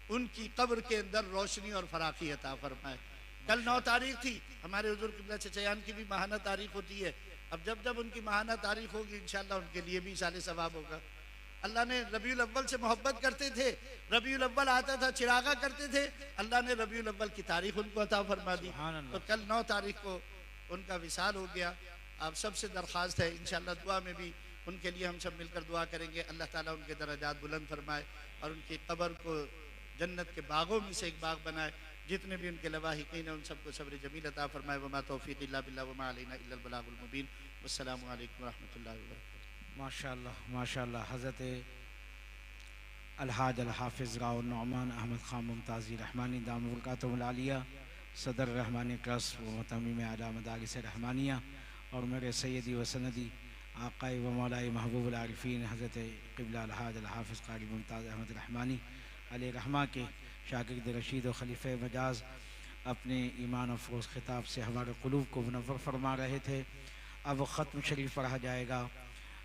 उनकी कब्र के अंदर रोशनी और फराखी अता फरमाए। कल 9 तारीख थी, हमारे हुजूर किबला चचयान की भी माहाना तारीख होती है। अब जब जब उनकी माहाना तारीख होगी इंशाअल्लाह उनके लिए भी साले सवाब होगा। अल्लाह ने रबीउल अव्वल से मोहब्बत करते थे, रबीउल अव्वल आता था चिरागा करते थे, अल्लाह ने रबीउल अव्वल की तारीख उनको अता फरमा दी। तो कल 9 तारीख को उनका विसाल हो गया। आप सबसे दरख्वास्त है इंशाअल्लाह दुआ में भी उनके लिए हम सब मिलकर दुआ करेंगे, अल्लाह ताला उनके दर्जात बुलंद फरमाए और उनकी कब्र को जन्नत के बागों में से एक बाग बनाए। जितने भी उनके लवाहिकीन हैं उन सबको सब्र जमील अता फरमाए। वमा तौफीक इल्ला बिल्लाह वमा अलैना इल्लल बलागुल मुबीन। वस्सलामु अलैकुम रहमतुल्लाहि व बरकातुहू। माशाअल्लाह माशाअल्लाह। हज़रत अलहाज अल हाफिज़ राव नौमान अहमद खान मुमताज़ी रहमानी दाम बरकातुहुल आलिया, सदर रहमानी ट्रस्ट व मुतम्मिम आला मदारिस रहमानिया, और मेरे सैयदी व सनदी आक़ाए व मौलाए महबूबुल आरिफ़ीन हज़रत क़िबला अलहाज अल हाफिज़ क़ारी मुमताज़ अहमद रहमानी अलैहि रहमा के शागिर्द रशीद व खलीफ़े मजाज अपने ईमान अफरोज़ ख़िताब से हमारे क़ुलूब को मुनव्वर फरमा रहे थे। अब ख़त्म शरीफ पढ़ा जाएगा,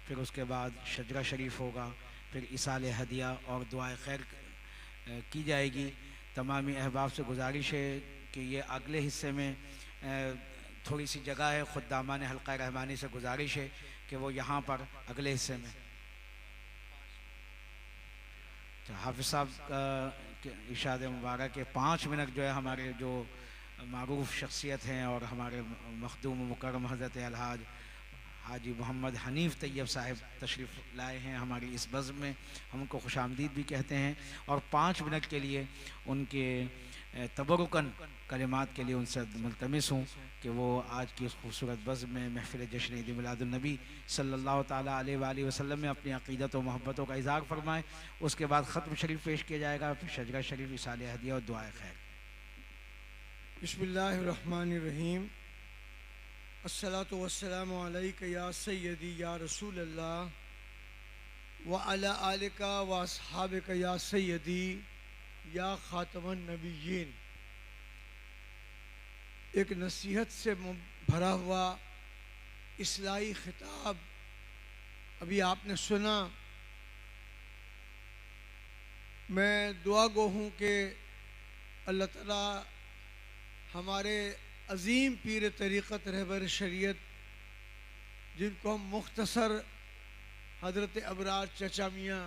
फिर उसके बाद शजरा शरीफ होगा, फिर इसाल हदिया और दुआए खैर की जाएगी। तमामी अहबाब से गुजारिश है कि ये अगले हिस्से में थोड़ी सी जगह है, खुद्दामान हल्का रहमानी से गुजारिश है कि वो यहाँ पर अगले हिस्से में हाफिज़ साहब का इरशाद मुबारक के 5 मिनट जो है हमारे जो मारूफ शख्सियत हैं और हमारे मखदूम मुकर्रम हज़रत अलहाज हाजी मोहम्मद हनीफ़ तैयब साहब तशरीफ़ लाए हैं हमारी इस बज़्म में, हम उनको खुशामदीद भी कहते हैं। और 5 मिनट के लिए उनके तबरुकन कलिमात के लिए उनसे मुल्तमिस हूँ कि वो आज की इस खूबसूरत बज़्म में महफ़िल जश्न ईद मिलादुन्नबी सल्लल्लाहु ताला अलैहि वसल्लम में अपनी अक़ीदत व मोहब्बतों का इज़हार फरमाएँ। उसके बाद ख़त्म शरीफ पेश किया जाएगा, फिर शजरा शरीफ, इसाले हदिया और दुआए खैर। बिस्मिल्लाहिर्रहमानिर्रहीम। अस्सलातु वस्सलामु अलैका या सय्यदी या रसूल अल्लाह व अला आलिका व अस्हाबिका या सय्यदी या खातमन नबिय्यीन। एक नसीहत से भरा हुआ इस्लाही खिताब अभी आपने सुना। मैं दुआ गो हूँ कि अल्लाह ताला हमारे अज़ीम पीर तरीक़त रहबर शरीयत, जिनको हम मुख्तसर हज़रत अबरार चचा मियाँ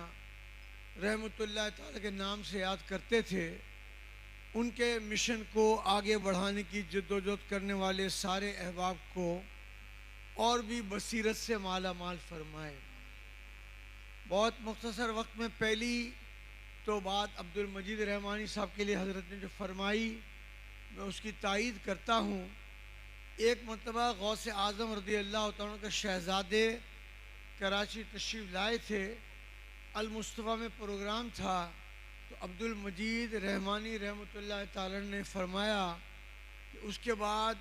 रहमतुल्लाह ताला के नाम से याद करते थे, उनके मिशन को आगे बढ़ाने की जद्दोजहद करने वाले सारे अहबाब को और भी बसीरत से माला माल फरमाए। बहुत मुख्तसर वक्त में पहली तो बात अब्दुल मजीद रहमानी साहब के लिए हज़रत ने जो फरमाई, मैं उसकी तायीद करता हूँ। एक मरतबा गौसे आज़म रज़ी अल्लाह तआला के शहज़ादे कराची तशरीफ़ लाए थे, अल मुस्तफ़ा में प्रोग्राम था, तो अब्दुल मजीद रहमानी रहमतुल्लाह ताला ने फरमाया कि उसके बाद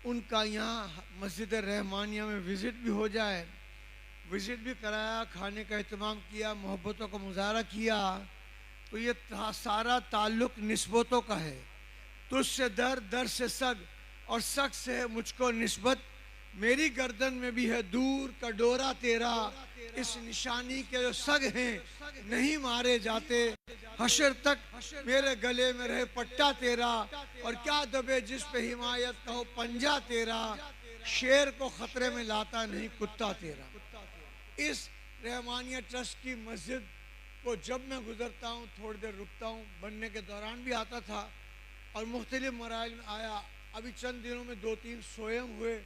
उनका यहाँ मस्जिद रहमानिया में विज़िट भी हो जाए। विज़िट भी कराया, खाने का अहतमाम किया, मोहब्बतों का मुज़ाहरा किया। तो ये सारा ताल्लुक़ निस्बतों का है, तुझसे दर, दर से सग और सग से मुझको निस्बत, मेरी गर्दन में भी है दूर का डोरा तेरा, इस निशानी के जो सग हैं नहीं मारे जाते, हशर तक मेरे गले में रहे पट्टा तेरा, और क्या दबे जिस पे हिमायत का हो पंजा तेरा, शेर को खतरे में लाता नहीं कुत्ता तेरा। इस रहमानिया ट्रस्ट की मस्जिद को जब मैं गुजरता हूँ थोड़ी देर रुकता हूँ, बनने के दौरान भी आता था और मुख्तलिफ मराइल में आया। अभी चंद दिनों में 2-3 स्वयं हुए,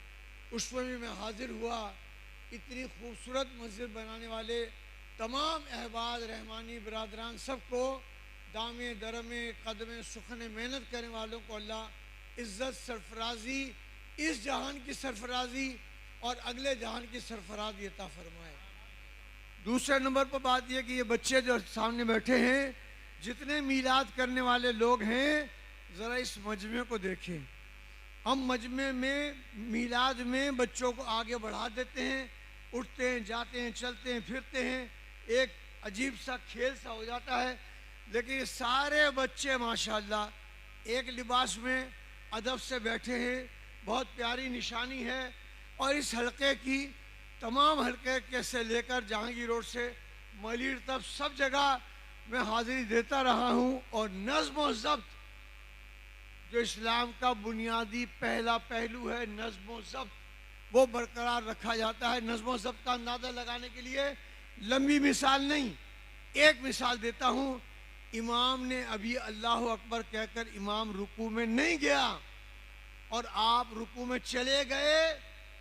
उसमें भी मैं हाजिर हुआ। इतनी खूबसूरत मस्जिद बनाने वाले तमाम अहबाब रहमानी बरादरान सबको दामे दरमे कदमे सुखने मेहनत करने वालों को अल्लाह इज़्ज़त सरफराजी, इस जहान की सरफराजी और अगले जहान की सरफराजी अता फरमाए। दूसरे नंबर पर बात यह कि ये बच्चे जो सामने बैठे हैं, जितने मीलाद करने वाले लोग हैं, ज़रा इस मजमे को देखें। हम मजमे में मीलाद में बच्चों को आगे बढ़ा देते हैं, उठते हैं, जाते हैं, चलते हैं, फिरते हैं, एक अजीब सा खेल सा हो जाता है। लेकिन ये सारे बच्चे माशाल्लाह एक लिबास में अदब से बैठे हैं, बहुत प्यारी निशानी है। और इस हलके की तमाम हलके के से लेकर जहांगीर रोड से मलीर तक सब जगह मैं हाजिरी देता रहा हूँ। और नज़्म व ज़ब्त जो इस्लाम का बुनियादी पहला पहलू है, नज़्म व ज़ब्त, वो बरकरार रखा जाता है। नज़्म व ज़ब्त का अंदाज़ा लगाने के लिए लंबी मिसाल नहीं, एक मिसाल देता हूँ। इमाम ने अभी अल्लाह अकबर कहकर इमाम रुकू में नहीं गया और आप रुकू में चले गए,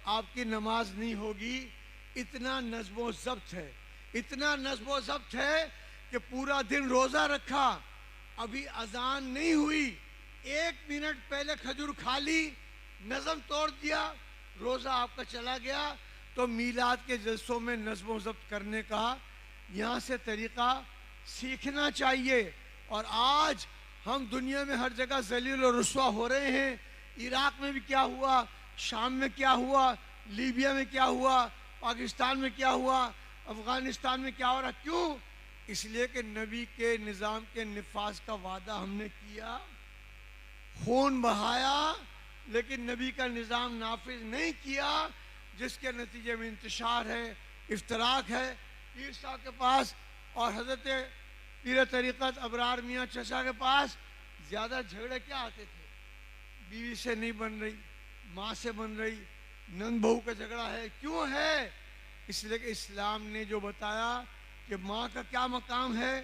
आपकी नमाज नहीं होगी। इतना नज़्म व ज़ब्त है, इतना नज़्म व ज़ब्त है कि पूरा दिन रोज़ा रखा, अभी अजान नहीं हुई, 1 मिनट पहले खजूर खा ली, नज़म तोड़ दिया, रोज़ा आपका चला गया। तो मीलाद के जलसों में नज़्म व ज़ब्त करने का यहाँ से तरीक़ा सीखना चाहिए। और आज हम दुनिया में हर जगह ज़लील और रुस्वा हो रहे हैं। इराक़ में भी क्या हुआ, शाम में क्या हुआ, लीबिया में क्या हुआ, पाकिस्तान में क्या हुआ, अफ़गानिस्तान में क्या हो रहा। क्यों? इसलिए कि नबी के निज़ाम के निफाज का वादा हमने किया, खून बहाया, लेकिन नबी का निज़ाम नाफिज नहीं किया, जिसके नतीजे में इंतशार है, इफ्तराक है। पीर साहब के पास और हज़रत पीर तरीक़त अबरार मियाँ चचा के पास ज़्यादा झगड़े क्या आते थे? बीवी से नहीं बन रही, माँ से बन रही, नंद बहू का झगड़ा है। क्यों है? इसलिए कि इस्लाम ने जो बताया कि माँ का क्या मकाम है,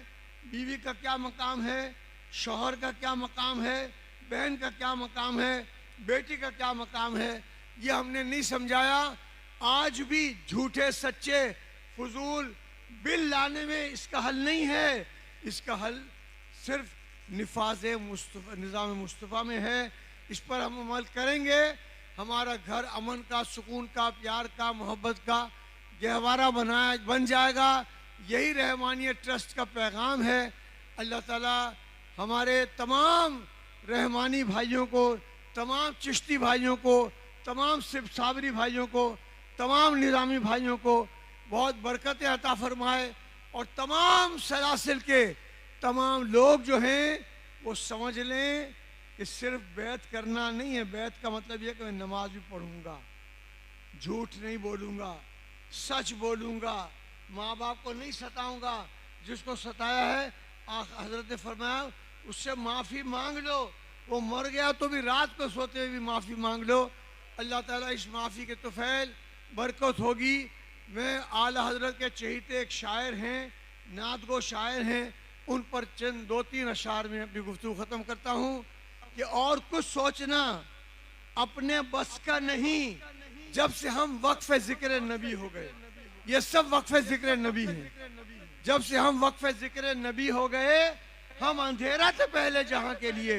बीवी का क्या मकाम है, शौहर का क्या मकाम है, बहन का क्या मकाम है, बेटी का क्या मकाम है, ये हमने नहीं समझाया। आज भी झूठे सच्चे फजूल बिल लाने में इसका हल नहीं है। इसका हल सिर्फ निफाज निज़ाम मुस्तफ़ा में है। इस पर हम अमल करेंगे, हमारा घर अमन का, सुकून का, प्यार का, मोहब्बत का गहवारा बन जाएगा। यही रहमानिया ट्रस्ट का पैगाम है। अल्लाह ताला हमारे तमाम रहमानी भाइयों को, तमाम चिश्ती भाइयों को, तमाम सिर्फ साबरी भाइयों को, तमाम निज़ामी भाइयों को बहुत बरकतें अता फरमाए। और तमाम सलासिल के तमाम लोग जो हैं वो समझ लें कि सिर्फ बैत करना नहीं है। बैत का मतलब यह कि मैं नमाज भी पढ़ूंगा, झूठ नहीं बोलूँगा, सच बोलूँगा, माँ बाप को नहीं सताऊँगा। जिसको सताया है हज़रत ने फरमाया उससे माफ़ी मांग लो, वो मर गया तो भी रात को सोते हुए भी माफ़ी मांग लो। अल्लाह ताला इस माफ़ी के तुफ़ैल बरकत होगी। मैं आला हज़रत के चहीते एक शायर हैं, नात गो शायर हैं, उन पर चंद 2-3 अशार में अपनी गुफ्तगू ख़त्म करता हूँ कि और कुछ सोचना अपने बस का नहीं, जब से हम वक्फ़े ज़िक्र नबी हो गए। ये सब वक्फ़े ज़िक्र नबी हैं। जब से हम वक्फ़े ज़िक्र नबी हो गए, हम अंधेरा थे पहले जहाँ के लिए,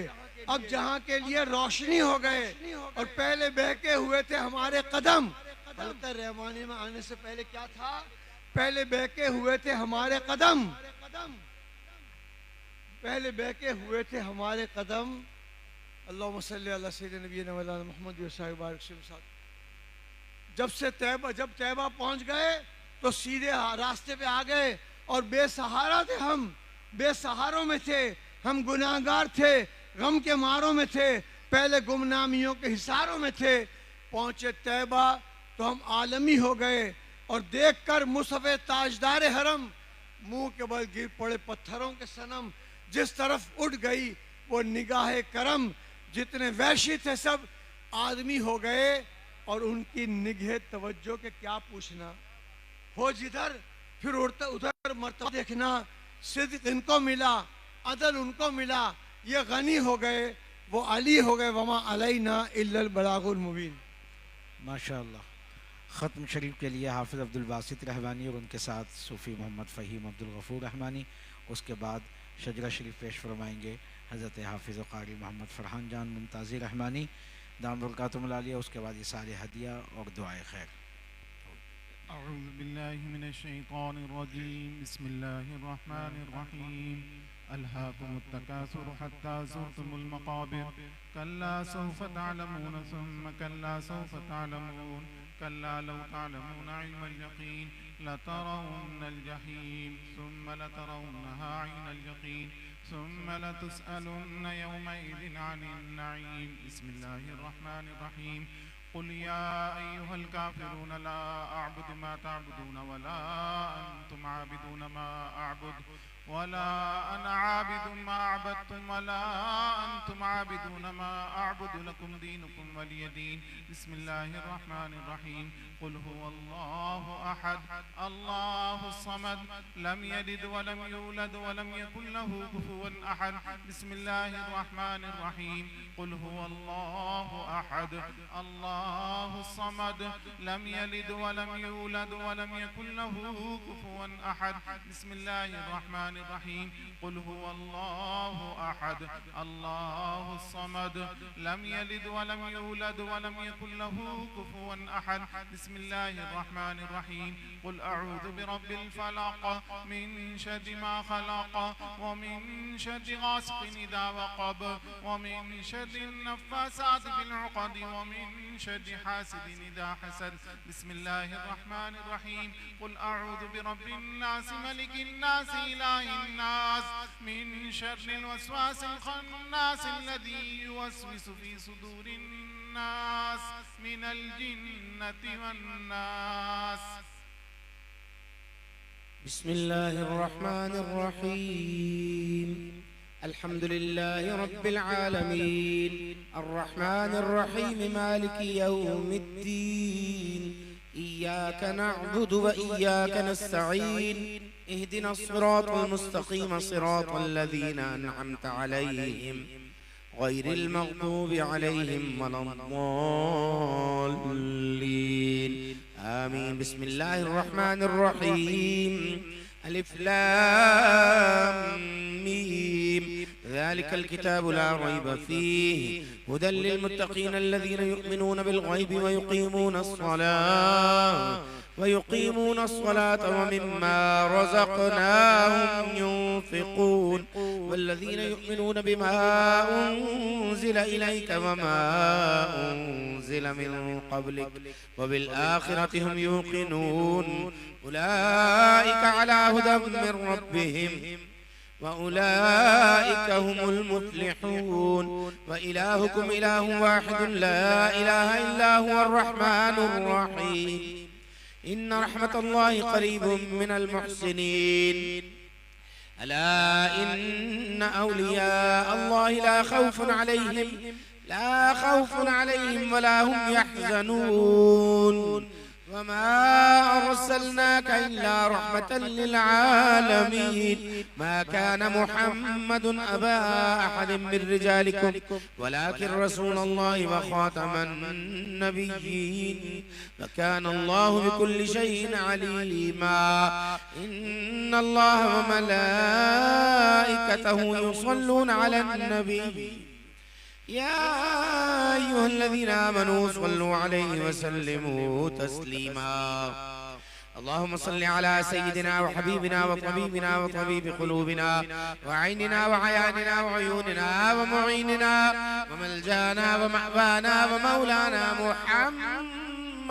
अब जहाँ के लिए रोशनी हो गए। और पहले बहके हुए थे हमारे कदम। हल्का रहमानी में आने से पहले क्या था? पहले बहके हुए थे हमारे कदम, पहले बहके हुए थे हमारे कदम। अल्लाहुम्मा सल्ली अला सय्यिदिना नबीना मौलाना मुहम्मद व साहिब बारिक वसल्लम। जब तैबा पहुंच गए तो सीधे रास्ते पे आ गए। और बेसहारा थे हम, बेसहारों में थे हम, गुनाहगार थे, गम के मारों में थे, पहले गुमनामियों के हिसारों में थे। पहुंचे तैबा तो हम आलमी हो गए। और देखकर मुसफ़े ताजदार हरम, मुंह के बल गिर पड़े पत्थरों के सनम। जिस तरफ उठ गई वो निगाह करम, जितने वैश्य थे सब आदमी हो गए और उनकी निगाह तवज्जो के क्या पूछना, हो जिधर फिर उड़ता उधर मर्तबा देखना, सिद्क इनको मिला, अदल उनको मिला, ये गनी हो गए, वो अली हो गए, वमा अलैना इल्लल बलागुल मुबीन। माशाअल्लाह। ख़त्म शरीफ के लिए हाफिज़ अब्दुल बासित रहमानी और उनके साथ सूफ़ी मोहम्मद फ़हीम अब्दुल गफ़ूर रहमानी। उसके बाद शजरा शरीफ पेश फरमाएंगे हज़रत हाफिज़ व क़ारी मोहम्मद फ़रहान जान मुमताज़ी रहमानी दाम बरकातुहुल आलिया। उसके बाद ये सारे हदिया और दुआए खैर। अऊज़ु बिल्लाहि मिनश शैतानिर रजीम, बिस्मिल्लाहिर रहमानिर रहीम। अल्हाकुमुत तकासुर हत्ता ज़ुरतुमुल मक़ाबिर, कल्ला सौफ़ तअलमून सुम्मा कल्ला सौफ़ तअलमून, कल्ला लौ तअलमून इल्मल यक़ीन लतरवुन्नल जहीम सुम्मा लतरवुन्नहा ऐनल यक़ीन सुम्मा लतुस्अलुन्न यौमइज़िन अनिन नईम। बिस्मिल्लाहिर रहमानिर रहीम। क़ुल या अय्युहल काफ़िरून ला अअबुदु मा तअबुदून वला अंतुम आबिदून मा अअबुद वला अना आबिदुम मा अबदतुम वला अंतुम आबिदून मा अअबुदु लकुम दीनुकुम वलिय दीन। बिस्मिल्लाहिर रहमानिर रहीम। क़ुल हुवल्लाहु अहद अल्लाहुस समद लम यलिद वलम यूलद वलम यकुल लहू कुफुवन अहद। बिस्मिल्लाहिर रहमानिर रहीम। क़ुल हुवल्लाहु अहद अल्लाहुस समद लम यलिद वलम यूलद वलम यकुल लहू कुफुवन अहद। बिस्मिल्लाहिर रहमानिर रहीम। क़ुल हुवल्लाहु अहद अल्लाहुस समद लम यलिद वलम यूलद वलम यकुल लहू कुफुवन अहद। बिस्मिल्लाहिर रहमानिर रहीम। क़ुल अऊज़ु बिरब्बिल फलक़ मिन शर्रि मा खलक़ व मिन शर्रि गासिक़िन इज़ा वक़ब व मिन शर्रि नफ़्फ़ासाति फ़िल उक़द व मिन शर्रि हासिदिन इज़ा हसद। बिस्मिल्लाहिर रहमानिर रहीम। क़ुल अऊज़ु बिरब्बिन नास मलिकिन नास इलाहिन नास मिन शर्रिल वस्वासिल खन्नास अल्लज़ी युवस्विसु फ़ी सुदूरिन नास मिनल जिन्नति वन्नास। बिस्मिल्लाहिर रहमानिर रहीम। अल्हम्दुलिल्लाहि रब्बिल आलमीन अर्रहमानिर रहीम मालिकि यौमिद्दीन इय्याका नअबुदु व इय्याका नस्तईन इहदिनस सिरातल मुस्तक़ीम सिरातल लज़ीना अनअमत अलैहिम गैरिल मग़दूबि अलैहिम वलद्दाल्लीन आमीन। बिस्मिल्लाहिर रहमानिर रहीम। अलिफ लाम मीम ज़ालिकल किताबु ला रैब फ़ीहि हुदल लिलमुत्तक़ीन अल्लज़ीना युमिनून बिल ग़ैबि व युक़ीमून अस्सलात व मिम्मा रज़क़नाहुम युनफ़िक़ून वल्लज़ीन युमिनून बिमा उन्ज़िल इलैक व मा उन्ज़िल मिन क़ब्लिक व बिल आखिरति हुम यूक़िनून उलाइका अला हुदम मिन रब्बिहिम व उलाइका हुमुल मुफ़्लिहून व इलाहुकुम इलाहुन वाहिदुन ला इलाहा इल्ला हुवर रहमानुर रहीम। इन्न रहमतल्लाहि क़रीबुम मिनल मुहसिनीन। अला इन्न औलिया अल्लाहि ला खौफुन अलैहिम वला हुम यहज़नून वमा अरसलनाका इल्ला रहमतल लिल आलमीन। मा कान मुहम्मदुन अबा अहदिम मिर रिजालिकुम वलाकिन रसूलल्लाहि व खातमन नबिय्यीन व कान अल्लाहु बिकुल्लि शैइन अलीमा। इन्नल्लाहा व मलाइकतहु युसल्लूना अलन नबी या अय्युहल्लज़ीना आमनू सल्लु अलैहि व सल्लिमू तस्लीमा। अल्लाहुम्मा सल्लि अला सय्यिदिना व हबीबिना व तबीबिना व तबीबि क़ुलूबिना व ऐनिना व अयानिना व अयूनिना व मुईनिना व मलजाना व मअवाना व मौलाना मुहम्मद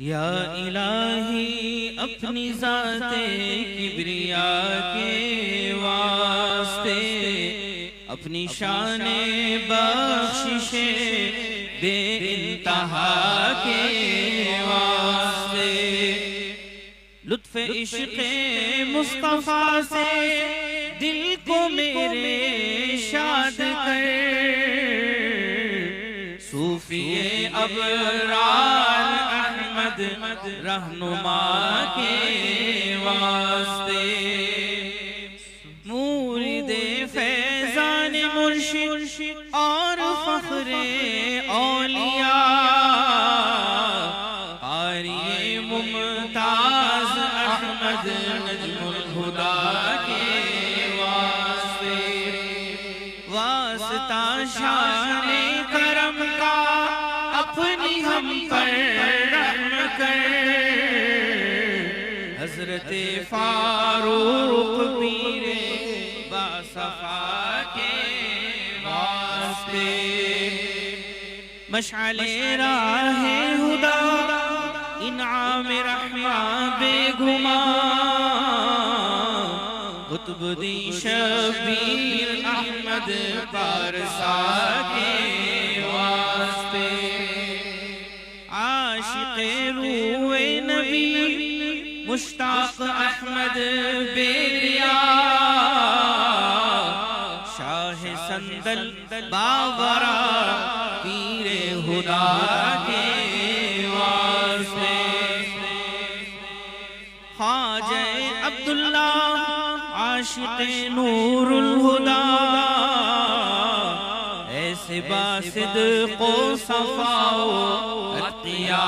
या इलाही अपनी ज़ाते किब्रिया के वास्ते अपनी शाने बख्शिशे बेइंतहा के वास्ते लुत्फ़े इश्क़े मुस्तफ़ा से दिल को मेरे शाद कर सूफ़िए अबरार अहमद रहनुमा के वास्ते मुरीदे फैज़ान मुर्शिद और फ़ख्रे औलिया क़ारिए मुमताज़ अहमद नजमुल हुदा के वास्ते वास्ता शाने करम का अपनी हम पर हज़रते फारूक पीरे बासफ़ा के वास्ते मशअले राहे हुदा इनाम रहमा बेगुमा कुतुबुद्दीन शबीर अहमद पारसा के वास्ते आशिक़े रूए नबी मुश्ताक़ अहमद बेरिया शाह संदल बावरा पीरे हुदा के वास्ते ख्वाजा अब्दुल्ला आशिक़े नूरुल हुदा ऐसे बासिद्क़ो सफ़ाओ अत्क़िया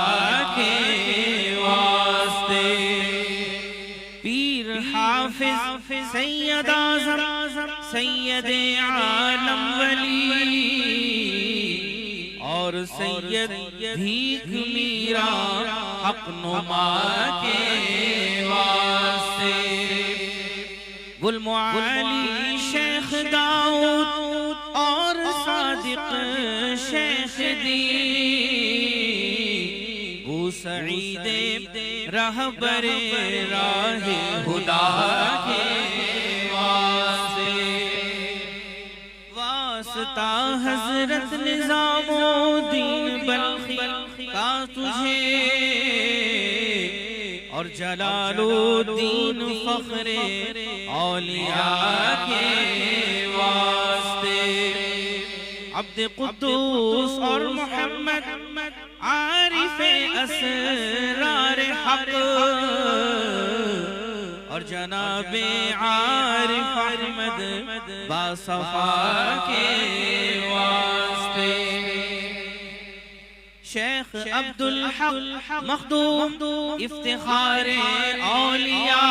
के वास्ते हाफिज सैयद आज़म सैयद आलम वली और सैयद भीख मीरा हक नुमा के वास्ते, गुल मुआली शेख दाऊद और सादिक शेख दी, वो सईदे रहबरे राहे खुदा के वास्ते, वास्ता हजरत निजामुद्दीन बल्खी का तुझे और जलालुद्दीन फखरे औलिया के वास्ते, अब्द कुद्दूस और मोहम्मद आरिफे असरार हक और जनाबे आरिफ अहमद बासफा के वास्ते, शेख अब्दुल हक मखदूम इफ्तिखारे औलिया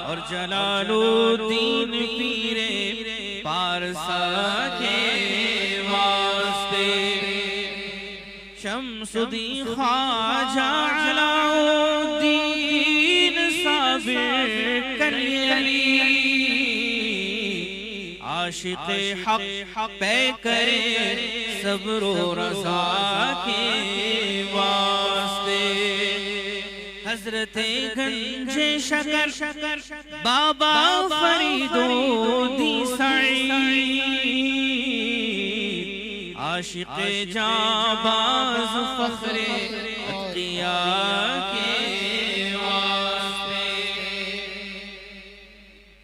और जलालुद्दीन पीरे पारसा के वास्ते, शमसुद्दीन ख्वाजा अलाउद्दीन साबिर कलियली, आशिक़े हक पे करे सब्र रज़ा के वास्ते, हज़रते गंजे शकर बाबा फरीदो दी सईद, आशिक़े जाबाज फखरे अत्किया के वास्ते,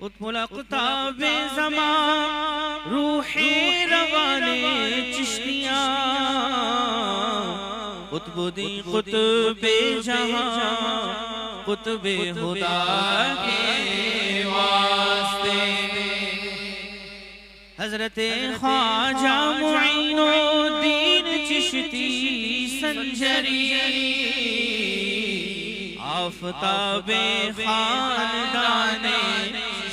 कुतुबुल अक़ताबे ज़मान रूहे रवाने चिश्तियाँ, कुतुबुद्दीन कुतुबे जहाँ कुतुबे हुदा के वास्ते, हज़रते ख्वाजा मुईनुद्दीन चिश्ती संजरी, आफ़ताबे ख़ानदाने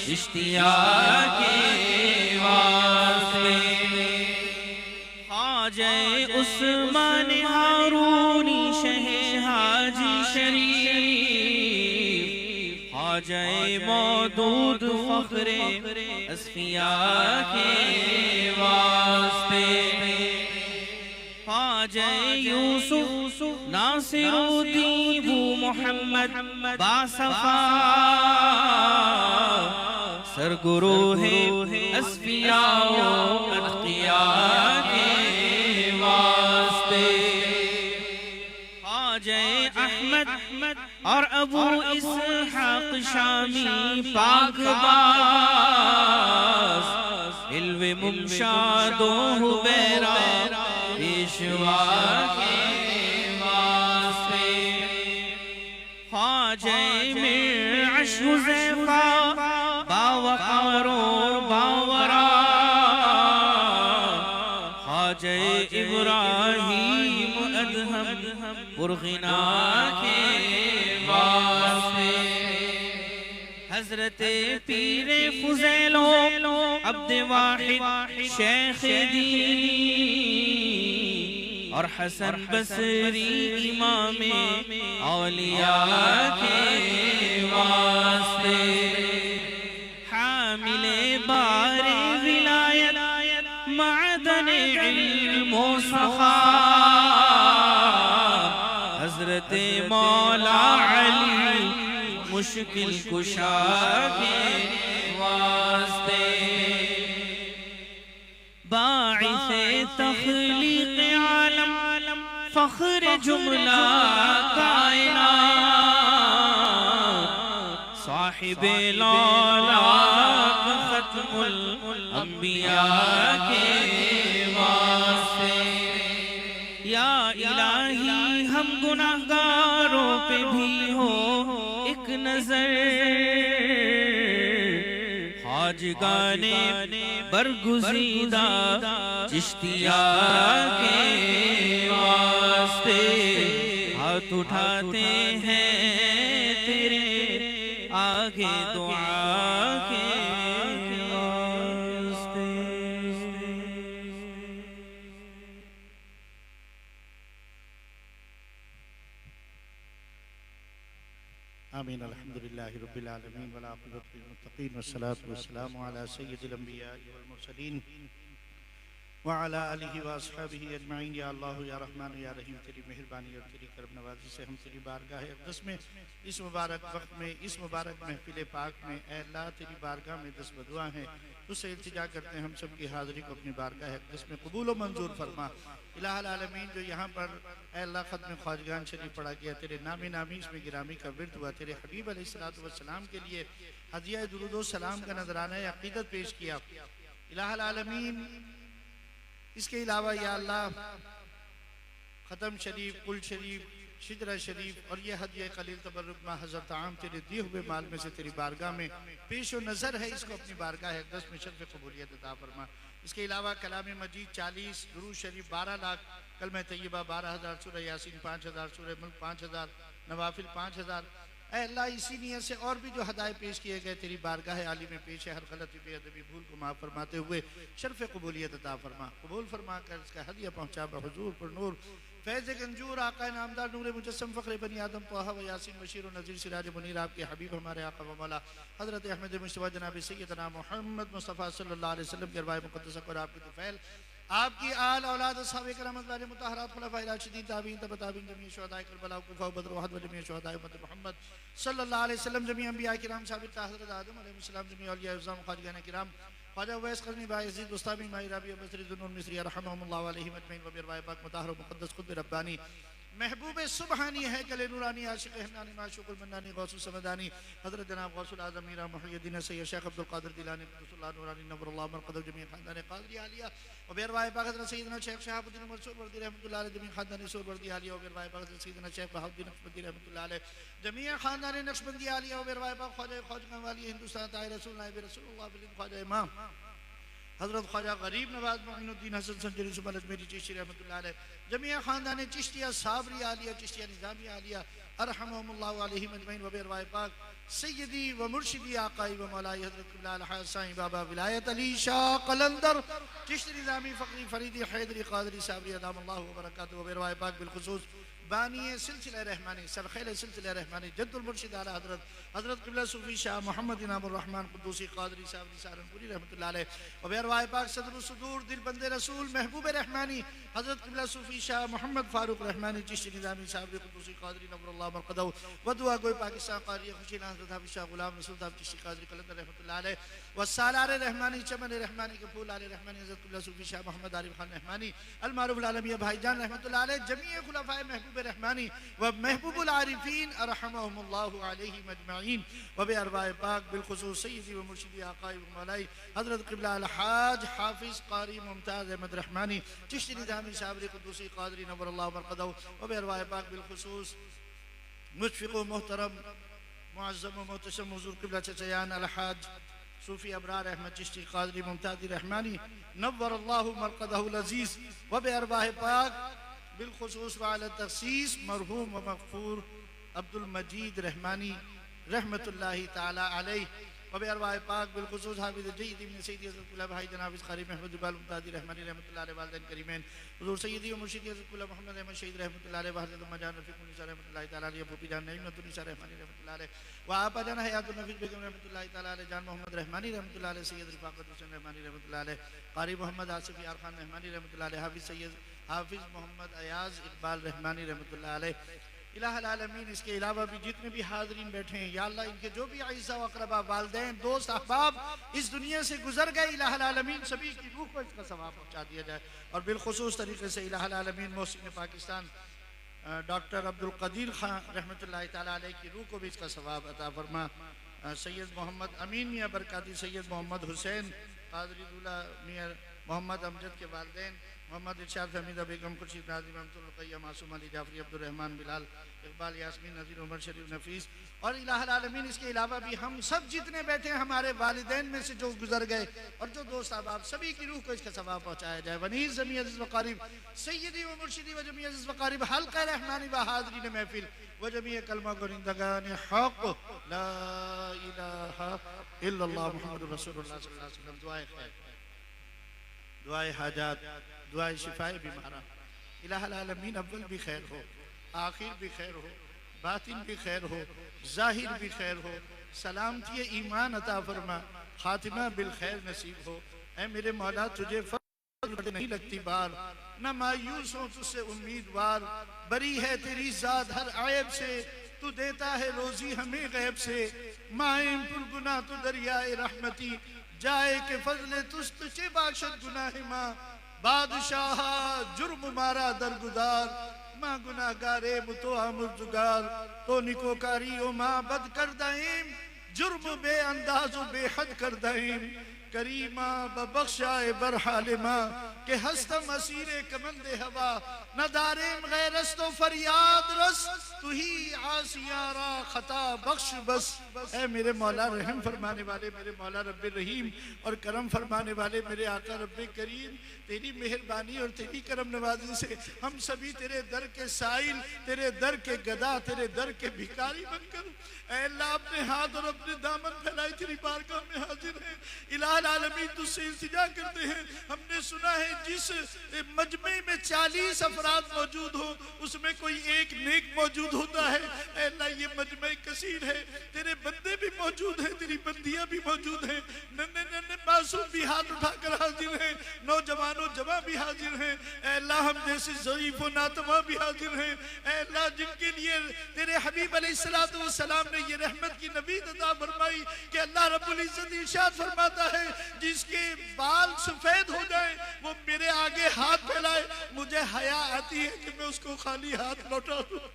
चिश्तिया के वास्ते, ख्वाजा उस्मान हारूनी शहे हाजी शरीफ, ख्वाजा मौदूद फखरे अस्फिया के वास्ते, ख्वाजा यूसुफ नासिरुद्दीन बू मोहम्मद बासफा, सरगुरु है अस्फिया अत्किया के वास्ते, ख्वाजा अहमद और अबू इसहाक शामी पाकबाज, इल्वे मुमशादो हुबैरा पेशवा के वास्ते, ख्वाजा मिर्अश हुज़ैफा बावक़ारो बावरा, ख्वाजा इब्राहीम अदहम पुरग़िना के वास्ते, हज़रते पीरे फ़ुज़ैलो अब्द वाहिद शेख दी और हसन बसरी इमामे औलिया के वास्ते, हामिले बारे विलायत मादने इल्म सखा, हज़रते मौला अली मुश्किल कुशा के वास्ते, बाइसे तख़लीक़ आलम फ़ख्र जुमला कायनात, साहिबे लौलाक ख़त्मुल अंबिया के वास्ते, या इलाही हम गुनाहगारों पे भी हो एक नजर, ख्वाजगाने बरगुज़ीदा चिश्तिया के वास्ते, हाथ उठाते हैं तेरे आगे दुआ के वास्ते। आमीन। अल्हम्दुलिल्लाहि रब्बिल आलमीन वल आक़िबतु लिल मुत्तक़ीन वस्सलातु वस्सलामु अला सय्यिदिल अंबिया वल मुरसलीन व अला आलिहि व अस्हाबिहि अजमाइन। या अल्लाह या रहमान या रहीम, तेरी मेहरबानी और तेरी करम नवाजी से हम तेरी बारगाह अक़दस में इस मुबारक वक्त में इस मुबारक महफिल पाक में ऐ अल्लाह तेरी बारगाह में दस बदुआ हैं, उससे इल्तिजा करते हैं हम सब की हाज़िरी को अपनी बारगाह अक़दस में कबूल व मंजूर फरमा। इलाहुल आलमीन, जो यहाँ पर ऐ अल्लाह ख़त्म ख्वाजगान शरीफ पढ़ा गया, तेरे नामी नामी इसमें गिरामी का विर्द हुआ, तेरे हबीब अलैहिस्सलातु वस्सलाम के लिए हदिया दुरूद व सलाम का नजराना अक़ीदत पेश किया। इलाहुल आलमीन, इसके अलावा या अल्लाह ख़त्म शरीफ, कुल शरीफ, शिजरा शरीफ और ये हदिया कलील तबर्रुक मा हज़रत आम तेरे दिए हुए माल में से तेरी बारगाह में पेश व नज़र है, इसको अपनी बारगाह अक़दस में शर्फ़ क़बूलियत अता फरमा। इसके अलावा कलाम मजीद 40, दुरूद शरीफ 12 लाख, कलमा तय्यबा 12,000, सूरह यासीन 5,000, सूरह मुल्क 5,000, नवाफिल 5,000। ऐ अल्लाह, इसी नियत से और भी जो हदायत पेश किए गए तेरी बारगाह आली में पेश है, हर गलती बेअदबी भूल को माफ़ फरमाते हुए शर्फ़ क़बूलियत अता फरमा। कबूल फरमा कर इसका हदिया पहुँचा हुजूर पर नूर फैज़ गंजूर आका नामदार नूर मुजस्सम फ़ख्र बनी आदम तोहा व यासीन बशीर व नज़ीर सिराज मुनीर, आपके हबीब हमारे आका व मौला हज़रत अहमद मुस्तफ़ा जनाब सैयदना मोहम्मद मुस्तफ़ा सल्लल्लाहु अलैहि वसल्लम के अरवाए मुक़द्दस और आपके तुफ़ैल, आपकी आल औलाद असहाबे किराम अज़वाज मुतहहरात खुलफ़ाए राशिदीन ताबीन तबा ताबीन जमीअ शुहदाए करबला व कुफा व बद्र व उहद व जमीअ शुहदाए उम्मत मोहम्मद सल्लल्लाहु अलैहि वसल्लम, जमीअ अंबिया किराम साबित हज़रत आदम अलैहिस्सलाम, जमीअ औलिया इज़्ज़ाम ख़ाजगान किराम, ख्वाजा उवैस क़ज़नी बायज़ीद बुस्तामी माई राबी बसरी दुन्नुन मिस्री रहमहुमुल्लाह अलैहिम अजमईन व बिरवाए पाक मुतहहर मुक़द्दस खुद रब्बानी महबूब सुबहानी है कले नूरानी आशिक रहमानी माशूकुल मन्नानी गौसुल समदानी हज़रत जनाब गौसुल आज़म मीरा मुहय्यद्दीन सैयद शेख अब्दुल कादिर दिलानी क़ुद्दुसुल्लाह नूरानी नव्वरल्लाहु मरक़दहु जमीअ ख़ानदान क़ादरी आलिया व बिरवाए पाक हज़रत सैयदना शेख शहाबुद्दीन उमर सोहरवर्दी रहमतुल्लाह अलैह जमीअ ख़ानदान सोहरवर्दी आलिया व बिरवाए पाक हज़रत सैयदना शेख बहाउद्दीन नक्शबंदी रहमतुल्लाह अलैह जमीअ ख़ानदान नक्शबंदी आलिया व बिरवाए पाक ख्वाजा ख्वाजगान वाली हिंदुस्तान ताए रसूल नायब रसूलुल्लाह बिल ख्वाजा इमाम हज़रत ख्वाजा गरीब नवाज मोइनुद्दीन हसन संजरी सुबह अजमेरी चिश्ती रहमतुल्लाह अलैह जमीअ ख़ानदान चिश्तिया साबरी आलिया चिश्तिया निज़ामी आलिया अरहमुल्लाह अलैहिम अजमईन व बिरवाए पाक सय्यदी व मुर्शिदी आकाई व मौलाई हज़रत क़िबला अलहाज साईं बाबा विलायत अली शाह कलंदर चिश्ती निज़ामी फ़क़री फ़रीदी हैदरी क़ादरी साबरी अदामल्लाहु व बरकातुहू व बिरवाए पाक बिलख़ुसूस बानी सिलसिला रहमानी सरखेल सिलसिला रहमानी जद्दुल मुर्शिद आला हज़रत हज़रत क़िबला सूफ़ी शाह मोहम्मद इनामुर रहमान क़ुद्दूसी क़ादरी साबरी सारनपुरी रहमतुल्लाह अलैह व बिरवाए पाक सदरुस सुदूर दिल बंदे रसूल महबूब रहमानी हज़रत क़िबला सूफ़ी शाह मोहम्मद फ़ारूक रहमानी चिश्ती निज़ामी साबरी क़ुद्दूसी क़ादरी नव्वरल्लाहु मरक़दहु व दुआ गोई पाकिस्तान क़ारी खुशीना हज़रत हाफ़िज़ शाह ग़ुलाम रसूल साहब चिश्ती क़ादरी कलंदर रहमतुल्लाह अलैह व सालार रहमानी चमन रहमानी के फूल आले रहमानी हज़रत क़िबला सूफ़ी शाह मोहम्मद आरिफ खान रहमानी अल मारूफ़ अल आलमी भाईजान रहमतुल्लाह अलैह जमीअ खुलफ़ाए महबूब रहमानी व महबूबुल आरिफीन रहमहुमुल्लाह अलैहिम अजमईन व बिअरवाए पाक बिलख़ुसूस सय्यदी व मुर्शिदी आकाई व मौलाई हज़रत क़िबला अलहाज हाफ़िज़ क़ारी मुमताज़ अहमद रहमानी चिश्ती निज़ामी साबरी क़ुद्दूसी क़ादरी नव्वरल्लाहु मरक़दहु व बिअरवाए पाक बिलख़ुसूस मुशफ़िक़ व मुहतरम मुअज़्ज़म व मुहतशम हुज़ूर क़िबला चचयान अलहाज सूफ़ी अबरार अहमद चिश्ती क़ादरी मुमताज़ी रहमानी नव्वरल्लाहु मरक़दहु अज़ीज़ व बिअरवाए पाक बिलख़ुसूस व अला तख़सीस मरहूम व मग़फ़ूर अब्दुल मजीद रहमानी रहमतुल्लाहि ताला अलैह व बिअरवाए पाक बिलख़ुसूस हाफ़िज़ जय्यद इब्न सैयदी हज़रत क़िबला भाई जनाब क़ारी महमूद इक़बाल मुमताज़ी रहमानी रहमतुल्लाह अलैह वालिदैन करीमैन हुज़ूर सय्यदी व मुर्शिदी हज़रत क़िबला मोहम्मद अहमद शहीद रहमतुल्लाह अलैह व हज़रत अम्मा जान रफ़ीक़ुन निसा रहमतुल्लाहि ताला अलैह फूफी जान नईमतुन निसा रहमानी रहमतुल्लाह अलैह व आपा जान हयातुन नफ़ीस बेगम रहमतुल्लाहि ताला अलैह जान मोहम्मद रहमानी रहमतुल्लाह अलैह सैयद रफ़ाक़त हुसैन रहमानी रहमतुल्लाह अलैह क़ारी मोहम्मद आसिफ़ यार खान रहमानी रहमतुल्लाह अलैह हाफ़िज़ सैयद हाफ़िज़ मोहम्मद अयाज़ इक़बाल रहमानी रहमतुल्लाह अलैह। इलाहुल आलमीन, इसके अलावा भी जितने भी हाज़रीन बैठे हैं या अल्लाह इनके जो भी अज़ीज़ा व अक़रबा वालिदैन दोस्त अहबाब इस दुनिया से गुजर गए, इलाहुल आलमीन सभी की रूह को इसका सवाब पहुँचा दिया जाए और बिलख़ुसूस तरीके से इलाहुल आलमीन मोहसिन पाकिस्तान डॉक्टर अब्दुल क़दीर खान रहमतुल्लाहि ताला अलैह की रूह को भी इसका सवाब अता फरमा। सैयद मोहम्मद अमीन मियाँ बरकाती, सैयद मोहम्मद हुसैन क़ादरी दूल्हा मियाँ मोहम्मद अमजद के वालिदैन मोहम्मद इरशाद हमीदा बेगम खुर्शीद नाज़िम अहमदुल्क़य्यम मासूम अली जाफ़री अब्दुल रहमान बिलाल इक़बाल यास्मीन नज़ीर उमर शरीफ नफ़ीस और इलाहुल आलमीन इसके अलावा भी हम सब जितने बैठे हैं हमारे वालिदैन में से जो गुजर गए और जो दोस्त अहबाब सभी की रूह को इसका सवाब पहुँचाया जाए। वनीज़ जमी अज़ीज़ व क़रीब सय्यदी व मुर्शिदी व जमी अज़ीज़ व क़रीब हल्क़ा रहमानी व हाज़रीन महफ़िल व जमी कलमा गोरिंदगान हक़ ला इलाहा इल्लल्लाह मुहम्मदुर रसूलुल्लाह सल्लल्लाहु अलैहि वसल्लम। दुआए खैर, दुआए हाजात, दुआए शिफाए बीमारा, इलाहुल आलमीन अव्वल भी खैर हो, आखिर भी खैर हो, बातिन भी खैर हो, जाहिर भी खैर हो, सलामती ईमान अता फरमा, खातिमा बिल खैर नसीब हो। ऐ मेरे मौला तुझे फर्क नहीं लगती बार, न मायूस हो तुझसे उम्मीदवार, बरी है तेरी जात हर आयब से, तू देता है रोजी हमें गैब से। माइम पुरगुना तू दरियाए रहमती, जाए के फजले तुझे बाक्षत गुनाह माँ। बादशाह जुर्म मारा दरगुदार, माँ गुनाहगारे मुतो आमुर्जुगार। तो निकोकारी ओ माँ बद कर दाइम, जुर्म बे अंदाज़ो बेहद कर दाइम। करीमा बबख्शाए बरहालिमा, के हस्तम असीरे कमंदे हवा। न दारेम गैरस्तो फरियाद रस, तू ही आसियारा खता बख्श बस। ऐ मेरे मौला रहम फरमाने वाले मेरे मौला रब्बे रहीम और करम फरमाने वाले मेरे आका रब्बे करीम, तेरी मेहरबानी और तेरी करम नवाजी से हम सभी तेरे दर के साइल, तेरे दर के गदा, तेरे दर के भिखारी बनकर ऐ अल्लाह अपने हाथ और अपने दामन फैलाए तेरी बारगाह में हाजिर है। इलाह आलमीन तुझसे इल्तिजा करते हैं, हमने सुना है जिस मजमे में 40 अफराद मौजूद हो उसमें कोई एक नेक मौजूद होता है। ऐ अल्लाह ये मजमे कसीर है, तेरे बंदे भी मौजूद हैं, तेरी बंदियां भी मौजूद हैं, नन्हे नन्हे मासूम भी हाथ उठाकर हाजिर हैं, नौजवानों जवां भी हाजिर हैं। ऐ अल्लाह हम जैसे ज़ईफ़ व नातमा भी हाजिर हैं। ऐ अल्लाह जिनके लिए तेरे हबीब अलैहिस्सलातु वस्सलाम ने ये रहमत की नवीद अता फरमाई कि अल्लाह रब्बुल इज्जत इरशाद फरमाता है जिसके बाल सफेद हो जाए वो मेरे आगे हाथ फैलाए, मुझे हया आती है कि मैं उसको खाली हाथ लौटा दूं।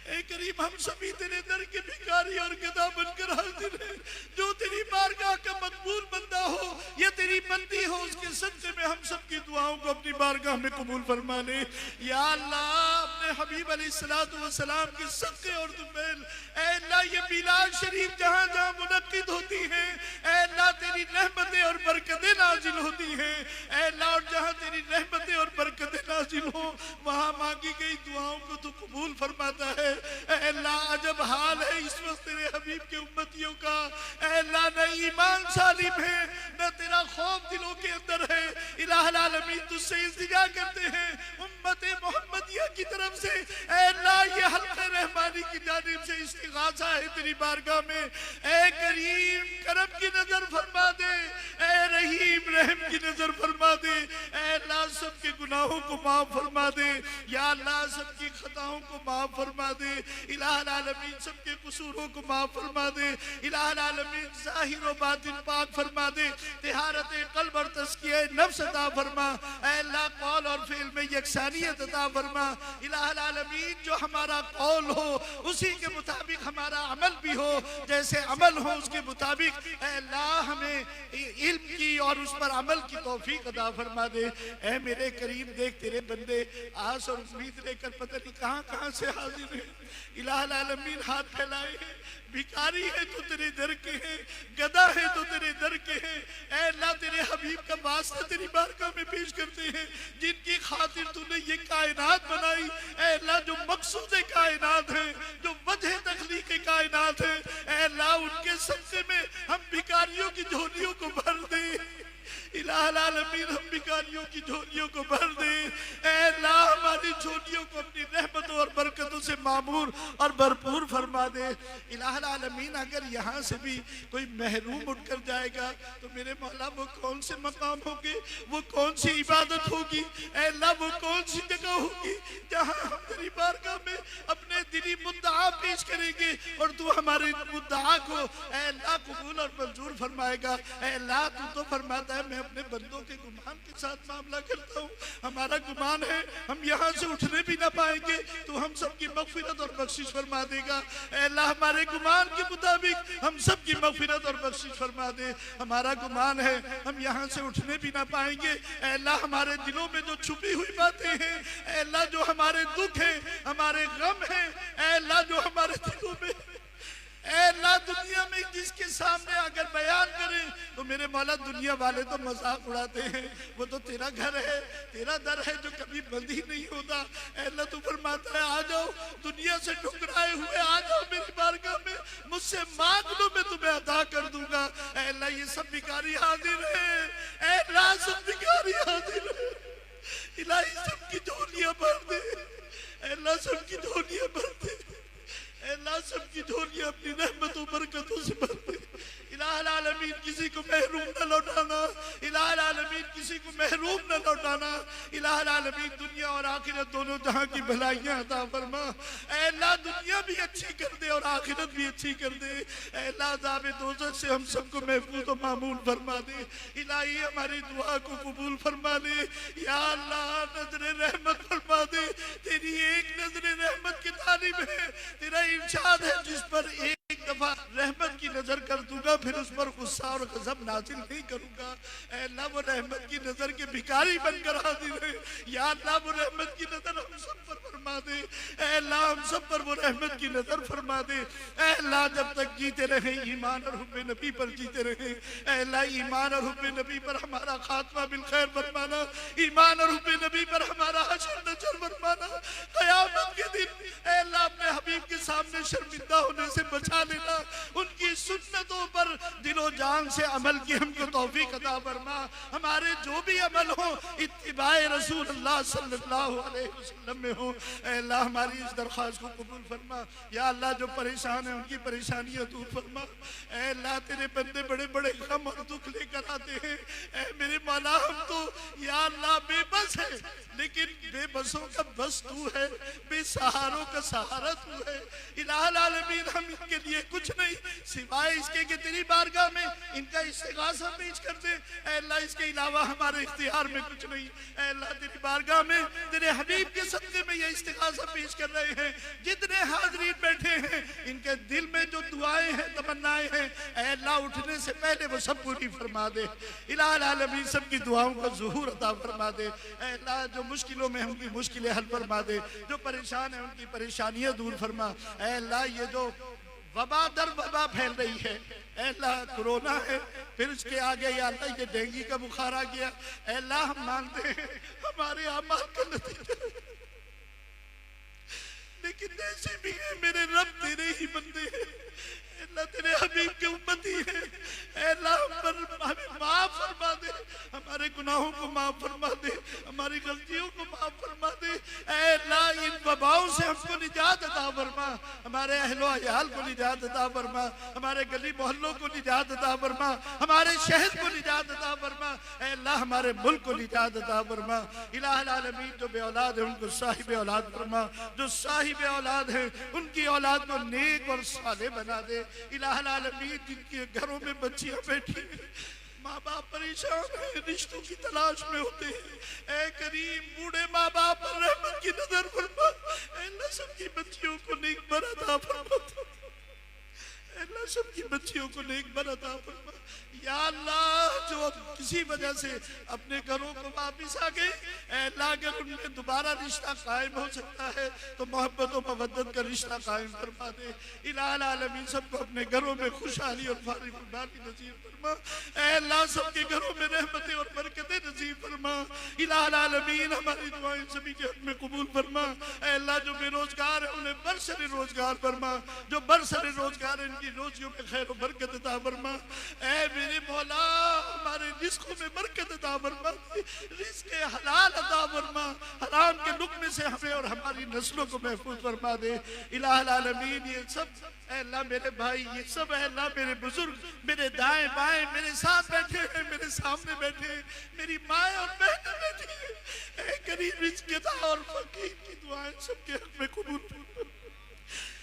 ऐ करीम हम सभी तेरे दर के भिखारी और गदा बनकर हाजिर हैं। जो तेरी बारगाह का मकबूल बंदा हो या तेरी बंदी हो उसके सदक़े में हम सब की दुआओं को अपनी बारगाह में कबूल फरमा ले। या अल्लाह अपने हबीब अलैहिस्सलातु वस्सलाम के सदक़े और दुफैल ऐ अल्लाह ये मिलाद शरीफ जहाँ जहाँ मुनक्किद होती हैं ऐ अल्लाह तेरी रहमतें और बरकतें नाजिल होती हैं। ऐ अल्लाह और जहाँ तेरी रहमतें और बरकतें नाजिल हो वहाँ मांगी गई दुआओं को तू कबूल फरमाता है। अल्लाह अजब हाल है इस वक्त तेरे हबीब के उम्मतियों का। अल्लाह न ईमान सालिम है न तेरा खौफ दिलों के अंदर है। इलाहुल आलमीन तुझसे इल्तिजा करते हैं उम्मत मोहम्मदिया की तरफ से अल्लाह ये हल्क़े रहमानी की जानिब से इस्तिग़ासा है तेरी बारगाह में। ऐ करीम करम की नजर फरमा दे, ऐ रहीम रहम की नजर फरमा दे। अल्लाह सबके गुनाहों को माफ फरमा दे, या अल्लाह सबकी खताओं को माफ फरमा दे। इलाहुल आलमीन सबके कसूरों को माफ फरमा दे। इलाहुल आलमीन ज़ाहिर व बातिन पाक फरमा दे। तिहारत क़ल्ब और तज़किया नफ्स अता फरमा। ऐ अल्लाह कौल और फ़िल में यकसानियत अता फरमा। इलाहुल आलमीन जो हमारा कौल हो उसी के मुताबिक हमारा अमल भी हो, जैसे अमल हो उसके मुताबिक। ऐ अल्लाह हमें इल्म की और उस पर अमल की तौफीक अता फरमा दे। ऐ मेरे करीम देख तेरे बंदे आस और उम्मीद लेकर पता नहीं कहाँ कहाँ से हाजिर है। इलाहुल आलमीन हाथ फैलाए हैं, भिखारी है तो तेरे दर के हैं, गदा है तो तेरे दर के हैं। ऐ अल्लाह तेरे हबीब का वास्ता तेरी बारगाह में पेश करते हैं जिनकी खातिर तूने ये कायनात बनाई। ऐ अल्लाह जो मकसूद कायनात है, जो वजह तख्लीक कायनात है, ऐ अल्लाह उनके सदक़े में हम भिखारियों की झोलियों को भर दे। इलाहुल आलमीन हम भिखारियों की झोलियों को भर दे। ऐ अल्लाह हमारी झोलियों को अपनी रहमतों और बरकतों से मामूर और भरपूर फरमा दे। इलाहुल आलमीन अगर यहाँ से भी कोई महरूम उठकर जाएगा तो मेरे मौला वो कौन से मकाम होंगे, वो कौन सी इबादत होगी। ऐ अल्लाह वो कौन सी जगह होगी जहाँ हम तेरी बारगाह में अपने दिली मुद्दा पेश करेंगे और तू हमारे मुद्दा को ऐ अल्लाह कबूल और मंजूर फरमाएगा। ऐ अल्लाह तू तो फरमाता है मैं अपने बंदों के गुमान के साथ मामला करता हूँ। हमारा गुमान है हम यहाँ से उठने भी ना पाएंगे तो हम सबकी मगफिरत और बख्शिश फरमा देगा। ऐ अल्लाह हमारे गुमान के मुताबिक हम सबकी मगफिरत और बख्शिश फरमा दे। हमारा गुमान है हम यहाँ से उठने भी ना पाएंगे। ऐ अल्लाह हमारे दिलों में जो छुपी हुई बातें हैं, ऐ अल्लाह जो हमारे दुख हैं, हमारे गम हैं, ऐ अल्लाह जो हमारे दिलों में, ऐ अल्लाह दुनिया में जिसके सामने अगर बयान करें तो मेरे मौला दुनिया वाले तो मजाक उड़ाते हैं। वो तो तेरा घर है, तेरा दर है जो कभी बंद ही नहीं होता। ऐ अल्लाह तू फरमाता है आ जाओ दुनिया से ठुकराए हुए, आ जाओ मेरी बारगाह में, मुझसे मांग लो मैं तुम्हें अदा कर दूंगा। ऐ अल्लाह ये सब भिखारी हाजिर है, ऐ अल्लाह सब भिखारी हाजिर है। इलाही सबकी झोलियां भर दे, अल्लाह सबकी झोलियां भर दे, अल्लाह सबकी झोलियां अपनी रहमतों बरकतों से भर दे। इलाहुल आलमीन किसी को महरूम न लौटाना, इलाहुल आलमीन किसी को महरूम न लौटाना। इलाहुल आलमीन दुनिया और आखिरत दोनों जहां की भलाइयां अता फरमा। अल्लाह दुनिया भी अच्छी कर दे और आखिरत भी अच्छी कर दे। अल्लाह अज़ाब दोज़ख से हम सबको महफूज और मामून फरमा दे। इलाही हमारी दुआ को कबूल फरमा ले। या अल्लाह नजर रहमत फरमा दे। तेरी एक नजर रहमत की तारीफ है, तेरा इरशाद है जिस पर एक दफा रहमत की नजर कर दूंगा फिर उस पर गुस्सा और गजब नाजिल नहीं करूंगा। ऐ अल्लाह वो रहमत की नजर के भिखारी बनकर हाजिर है। या अल्लाह वो रहमत की नजर हम सब पर फरमा दे। ऐ अल्लाह हम सब पर वो रहमत की नजर फरमा दे। ऐ अल्लाह जब तक जीते रहे ईमान और हुब्बे नबी पर जीते रहे। ऐ अल्लाह ईमान और हुब्बे नबी पर हमारा खात्मा बिल खैर फरमाना। ईमान और हुब्बे नबी पर हमारा हश्र नजर फरमाना। क़यामत के दिन ऐ अल्लाह अपने हबीब के सामने शर्मिंदा होने से बचा लेना। उनकी सुन्नतों पर दिलो जान से अमल की हमको तौफीक अता फरमा। हमारे जो भी अमल हो इत्तिबाए रसूलुल्लाह सल्लल्लाहु अलैहि वसल्लम में हो। ऐ अल्लाह हमारी इस दरख्वास्त को कबूल फरमा। या अल्लाह जो परेशान है उनकी परेशानियां दूर फरमा। ऐ अल्लाह तेरे बंदे बड़े बड़े गम और दुख लेकर आते हैं। ऐ मेरे मौला हम तो या अल्लाह बेबस है, लेकिन बेबसों का बस तू है, बेसहारों का सहारा तू है। इलाहुल आलमीन हम इनके लिए कुछ नहीं सिवाय इसके कि तेरी बारगाह में इनका इस्तिगासा पेश कर दे। ऐ अल्लाह इसके अलावा हमारे इख्तियार में कुछ नहीं। ऐ अल्लाह तेरी बारगाह में तेरे हबीब के सदक़े में ये इस्तिगासा पेश कर रहे हैं। जितने हाज़रीन बैठे हैं इनके दिल में जो दुआएं हैं तमन्नाएं हैं ऐ अल्लाह उठने से पहले वो सब पूरी फरमा दे। इलाहुल आलमीन सबकी दुआओं का ज़ुहूर अता फरमा दे। ऐ अल्लाह जो मुश्किलों में उनकी मुश्किलें हल फरमा दे, जो परेशान है उनकी परेशानियां दूर फरमा। ऐ अल्लाह ये जो वबा दर वबा फैल रही है, ऐ अल्लाह कोरोना है, फिर उसके आगे या अल्लाह ये डेंगू का बुखार आ गया। ऐ अल्लाह हम मानते हैं हमारे अमाल का नतीजा, लेकिन ऐसे भी है मेरे रब तेरे ही बंदे हैं। अल्लाह तेरे हबीब के उम्मती है। अल्लाह पर हमें माफ फरमा दे, हमारे गुनाहों को माफ फरमा दे, हमारी गलतियों को माफ फरमा दे। अल्लाह इन वबाओं से हमको निजात अता फरमा, हमारे अहलो अयाल को निजात अता फरमा, हमारे गली मोहल्लों को निजात अता फरमा, हमारे शहर को निजात अता फरमा। अल्लाह हमारे मुल्क को निजात अता फरमा। इलाहुल आलमीन जो बे औलाद है उनको साहिब औलाद फरमा, जो साहिब औलाद है उनकी औलाद को नेक और साले बना दे। इलाहुल आलमीन जिनके घरों में बच्चियां बैठी हैं, माँ बाप परेशान हैं, रिश्तों की तलाश में होते हैं, ऐ करीम बूढ़े माँ बाप पर रहमत की नजर फरमा। अल्लाह सबकी बच्चियों को नेक बरता फरमा, अल्लाह सबकी बच्चियों को नेक बरता फरमा। या अल्लाह जो किसी वजह से अपने घरों को वापिस आ गए, अल्लाह अगर उनमें दोबारा रिश्ता कायम हो सकता है तो मोहब्बत और मवद्दत का रिश्ता कायम फरमा दे। इलाहुल आलमीन सबको अपने घरों में खुशहाली और फारिग नसीब फरमा। अल्लाह सबके घरों में रहमतें और बरकतें नसीब फरमा। इलाहुल आलमीन हमारी दुआएं सभी के हक में कबूल फरमा। अल्लाह जो बेरोजगार है उन्हें बरसरे रोजगार फरमा, जो बरसरे रोजगार है इनकी रोजियों में खैर और बरकत अता फरमा। मेरे मौला हमारे रिस्कों में बरकत अता फरमा, रिस्क हलाल अता फरमा, हराम के लुक़्मे से हमें और हमारी नस्लों को महफूज फरमा दे। इलाहुल आलमीन ये सब अल्लाह मेरे भाई, ये सब अल्लाह मेरे बुजुर्ग, मेरे दाएं बाएं मेरे साथ बैठे हैं, मेरे सामने बैठे हैं, मेरी माएँ और बहनें बैठी हैं, गरीब रिज़्क़ और फकीर की दुआएं सबके हक में कबूल फरमा,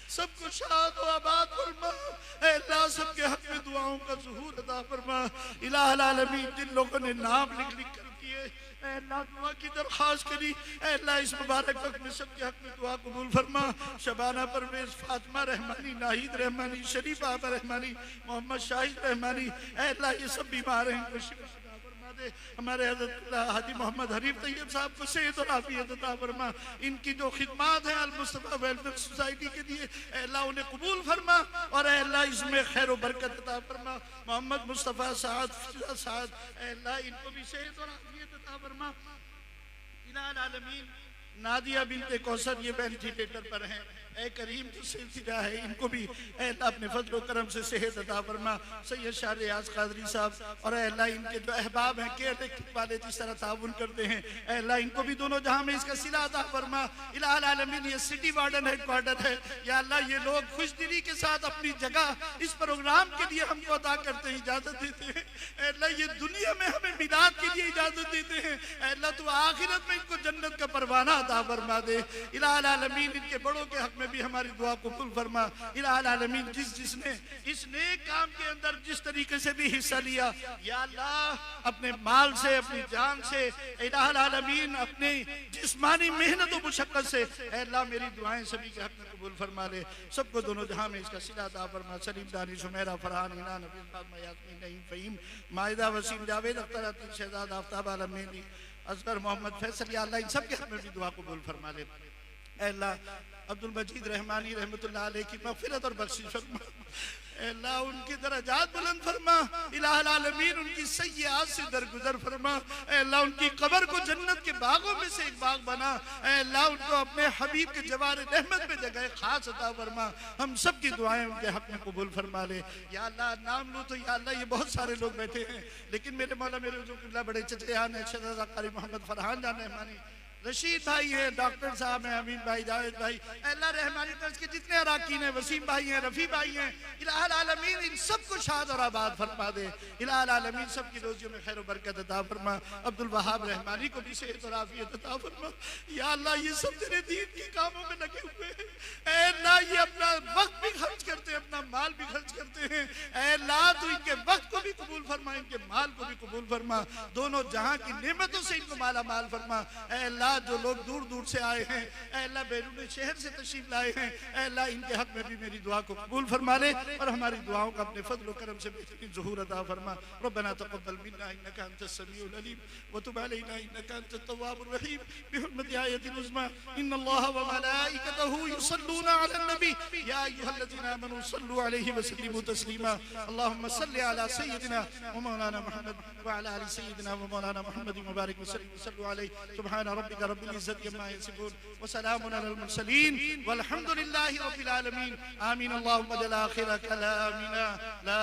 सबको शाद व आबाद फरमा। अल्लाह सबके हक में दुआओं का ज़ुहूर अता फरमा। इलाहुल आलमीन जिन लोगों ने नाम लिख लिख कर किए अल्लाह दुआ की दरख्वास्त करी, अल्लाह इस मुबारक वक्त में सबके हक में दुआ कबूल फरमा। शबाना परवेज, फातिमा रहमानी, नाहिद रहमानी, शरीफा रहमानी, मोहम्मद शाहिद रहमानी, अल्लाह ये सब बीमार हैं, हमारे हज़रत हाजी मोहम्मद हरीफ तैयब साहब को सेहत और आफियत अता फरमा। इनकी जो खिदमात है अल मुस्तफ़ा वेलफेयर सोसाइटी के लिए अल्लाह उन्हें कबूल फरमा और अल्लाह इसमें खैर और बरकत अता फरमा। मोहम्मद मुस्तफ़ा साद अल्लाह इनको भी सेहत और आफियत अता फरमा। इलाहुल आलमीन नादिया बिनते कौसर ये वेंटिलेटर पर हैं। ऐ करीम जो सिलसिला है इनको भी अल्लाह अपने फजल करम से सेहत अता फरमा। सैयद शाह रियाज कादरी साहब और अल्लाह इनके जो अहबाब हैं केयर टेकिंग वाले जिस तरह ताउन करते हैं अल्लाह इनको भी दोनों जहां में इसका सिला अता फरमा। इलाहुल आलमीन ये सिटी वार्डन हेडक्वार्टर है या अल्लाह ये लोग खुशदिली के साथ अपनी जगह इस प्रोग्राम के लिए हमको अता करते हैं, इजाजत देते हैं। अल्लाह ये दुनिया में हमें मिलाद के लिए इजाजत देते हैं। अल्लाह तो आखिरत में इनको जन्नत का परवाना अता फरमा दे। इलाहुल आलमीन इनके बड़ों के हक में भी हमारी दुआ कबूल फरमा। इलाहुल आलमीन जिसने इस नेक काम के अंदर जिस तरीके से भी हिस्सा लिया या अल्लाह अपने माल से अपनी जान से इलाहुल आलमीन अपनी जिस्मानी मेहनत और मुशक्कत से अल्लाह मेरी दुआएं सभी के हक में कबूल फरमा ले। सबको दोनों जहां में इसका सिला अता फरमा। सलीम दानी सुमेरा फरहान हिना नबील फातिमा यास्मीन नईम फहीम माहिदा वसीम जावेद अख्तर अतीक शहजाद आफ्ताब आलम मेहंदी असगर मोहम्मद फैसल या अल्लाह इन सब के हक में भी दुआ कबूल फरमा ले। अल्लाह अब्दुल मजीद रहमानी रहमतुल्लाह अलैह की मग़फ़िरत और बख्शिश फरमा। अल्लाह उनके दरजात बुलंद फरमा। इलाहुल आलमीन उनकी सय्यात से दरगुजर फरमा। अल्लाह उनकी कब्र को जन्नत के बागों में से एक बाग बना। अल्लाह उनको अपने हबीब के जवार रहमत में जगह खास अता फरमा। हम सब की दुआएं उनके हक में कबूल फरमा ले। या अल्लाह नाम लो तो या अल्लाह ये बहुत सारे लोग बैठे हैं लेकिन मेरे मौला मेरे हुजूर बड़े चचेयान है शहजादा कारी मोहम्मद फरहान जान रहमानी रशीद भाई है, डॉक्टर साहब हैं, अमीन भाई, जावेद भाई, अल्लाह रहमानी तर्ज के जितने अराकीन हैं, वसीम भाई हैं, रफ़ी भाई हैं, इलाहुल आलमीन इन सबको शाद और आबाद फरमा दे। इलाहुल आलमीन सबकी रोजियों में खैर बरकत अता फरमा। अब्दुल वहाब रहमानी को भी सेहत और आफियत अता फरमा। या अल्लाह ये सब तेरे दीन के कामों में लगे हुए हैं। ऐ अल्लाह ये अपना वक्त भी खर्च करते हैं, अपना माल भी खर्च करते हैं। ऐ अल्लाह तू इनके वक्त को भी कबूल फरमा, इनके माल को भी कबूल फरमा। दोनों जहां की नेमतों से इनको माला माल फरमा। ऐ अल्लाह जो लोग दूर दूर से आए हैं, अल्लाह बैरून शहर से तशरीफ लाए हैं, अल्लाह इनके हक में भी मेरी दुआ को कबूल फरमा ले और हमारी दुआओं का अपने फजल और करम से बेहतरीन ज़ुहूर अता फरमा। रब्बना तक़ब्बल मिन्ना इन्नका अंतस समीउल अलीम व तुब अलैना इन्नका अंतत तव्वाबुर रहीम बिहुर्मति आयतिल उज़्मा इन्नल्लाहा व मलाइकतहु युसल्लूना अलन नबी या अय्युहल्लज़ीना आमनू सल्लू अलैहि व सल्लिमू तस्लीमा। अल्लाहुम्मा सल्लि अला सय्यिदिना व मौलाना मुहम्मद व अला आलि सय्यिदिना व मौलाना मुहम्मद व बारिक व सल्लु अलैहि। सुब्हान रब्बिका रब्बिल इज्जति अम्मा यसिफून व सलामुन अलल मुरसलीन वल्हम्दुलिल्लाहि रब्बिल आलमीन। आमीन। अल्लाहुम्मा जल आखिर कलामिना ला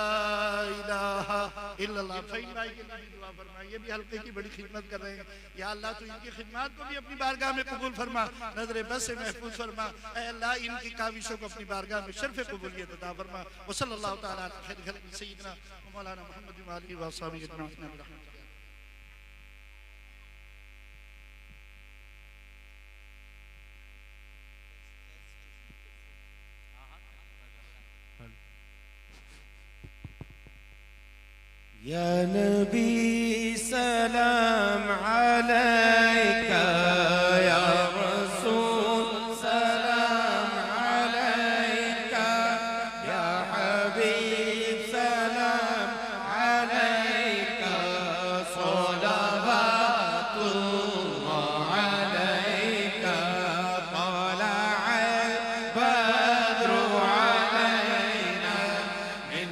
इलाहा इल्लल्लाह। फईन भाई के लिए दुआ फरमा, ये भी हल्के की बड़ी खिदमत कर रहे हैं। या अल्लाह तू इनकी खिदमत को भी अपनी बारगाह में कबूल फरमा, नजर बस से महफूज फरमा। ऐ अल्लाह इनकी काविशों को अपनी बारगाह में शर्फ कबूलियत अता फरमा। व सल्लल्लाहु तआला अला खैर खल्क़ि सय्यिदना व मौलाना मुहम्मद व आलिहि व अस्हाबिहि अजमईन। या नबी सलाम अलैका या रसूल सलाम अलैका या हबीब सलाम अलैका सलवातुल्लाह अलैका तलअल बद्रु अलैना मिन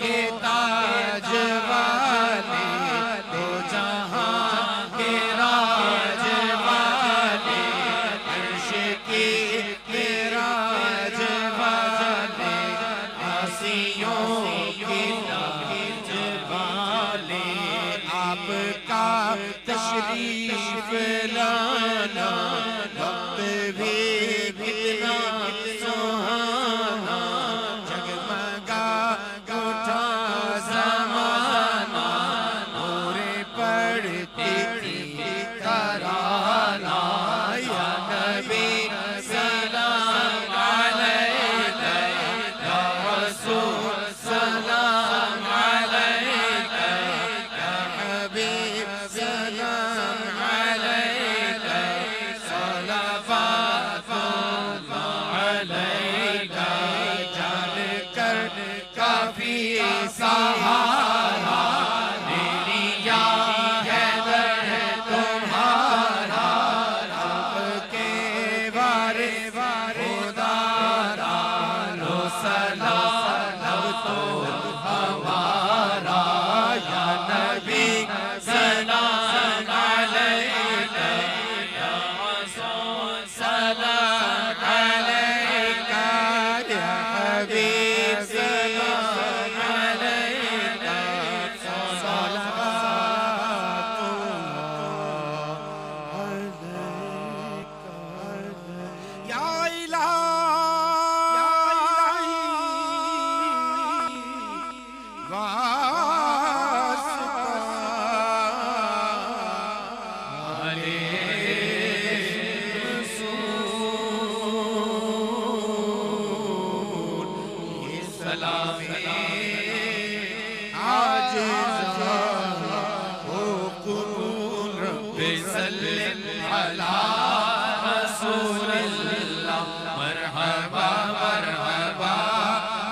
की ताज वाली दो जहां के राज वाली अर्श की राज वाली आसियों की ताज वाली आपका तशरीफ लाना वक्त भी कितना सुहाना जगमगा उठा ज़माना नूरे पड़ती थी तराना या नबी सलाम अलैका या रसूल सलाम अलैका या हबीब सलाम अलैका सलावतुल्लाह अलैका जान कर काफी सहारा मेरी या हैदर है तुम्हारा आपके बारे खुदारा लो सलाम तो हमारा या नबी सलाम अलैका या रसूल सलाम अलैका या हबीब सलाम अलैका सलावतुल्लाह अलैका या इलाही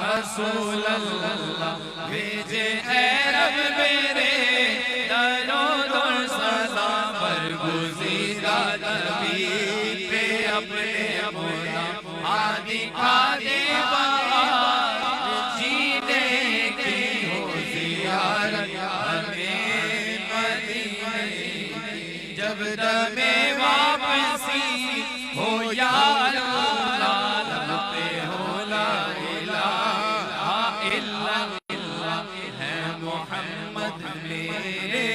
रसूल अल्लाह भेजे ऐ रब मेरे दरूद और सलाम पर गुज़ीदा नबी पे अपने अपना आदि आदि बात जीने की हो ज़ियारत हमें मदीने जब दमे वापसी हो या अल्लाह पे हो ला इलाहा इल्लल्लाह है मोहम्मद मेरे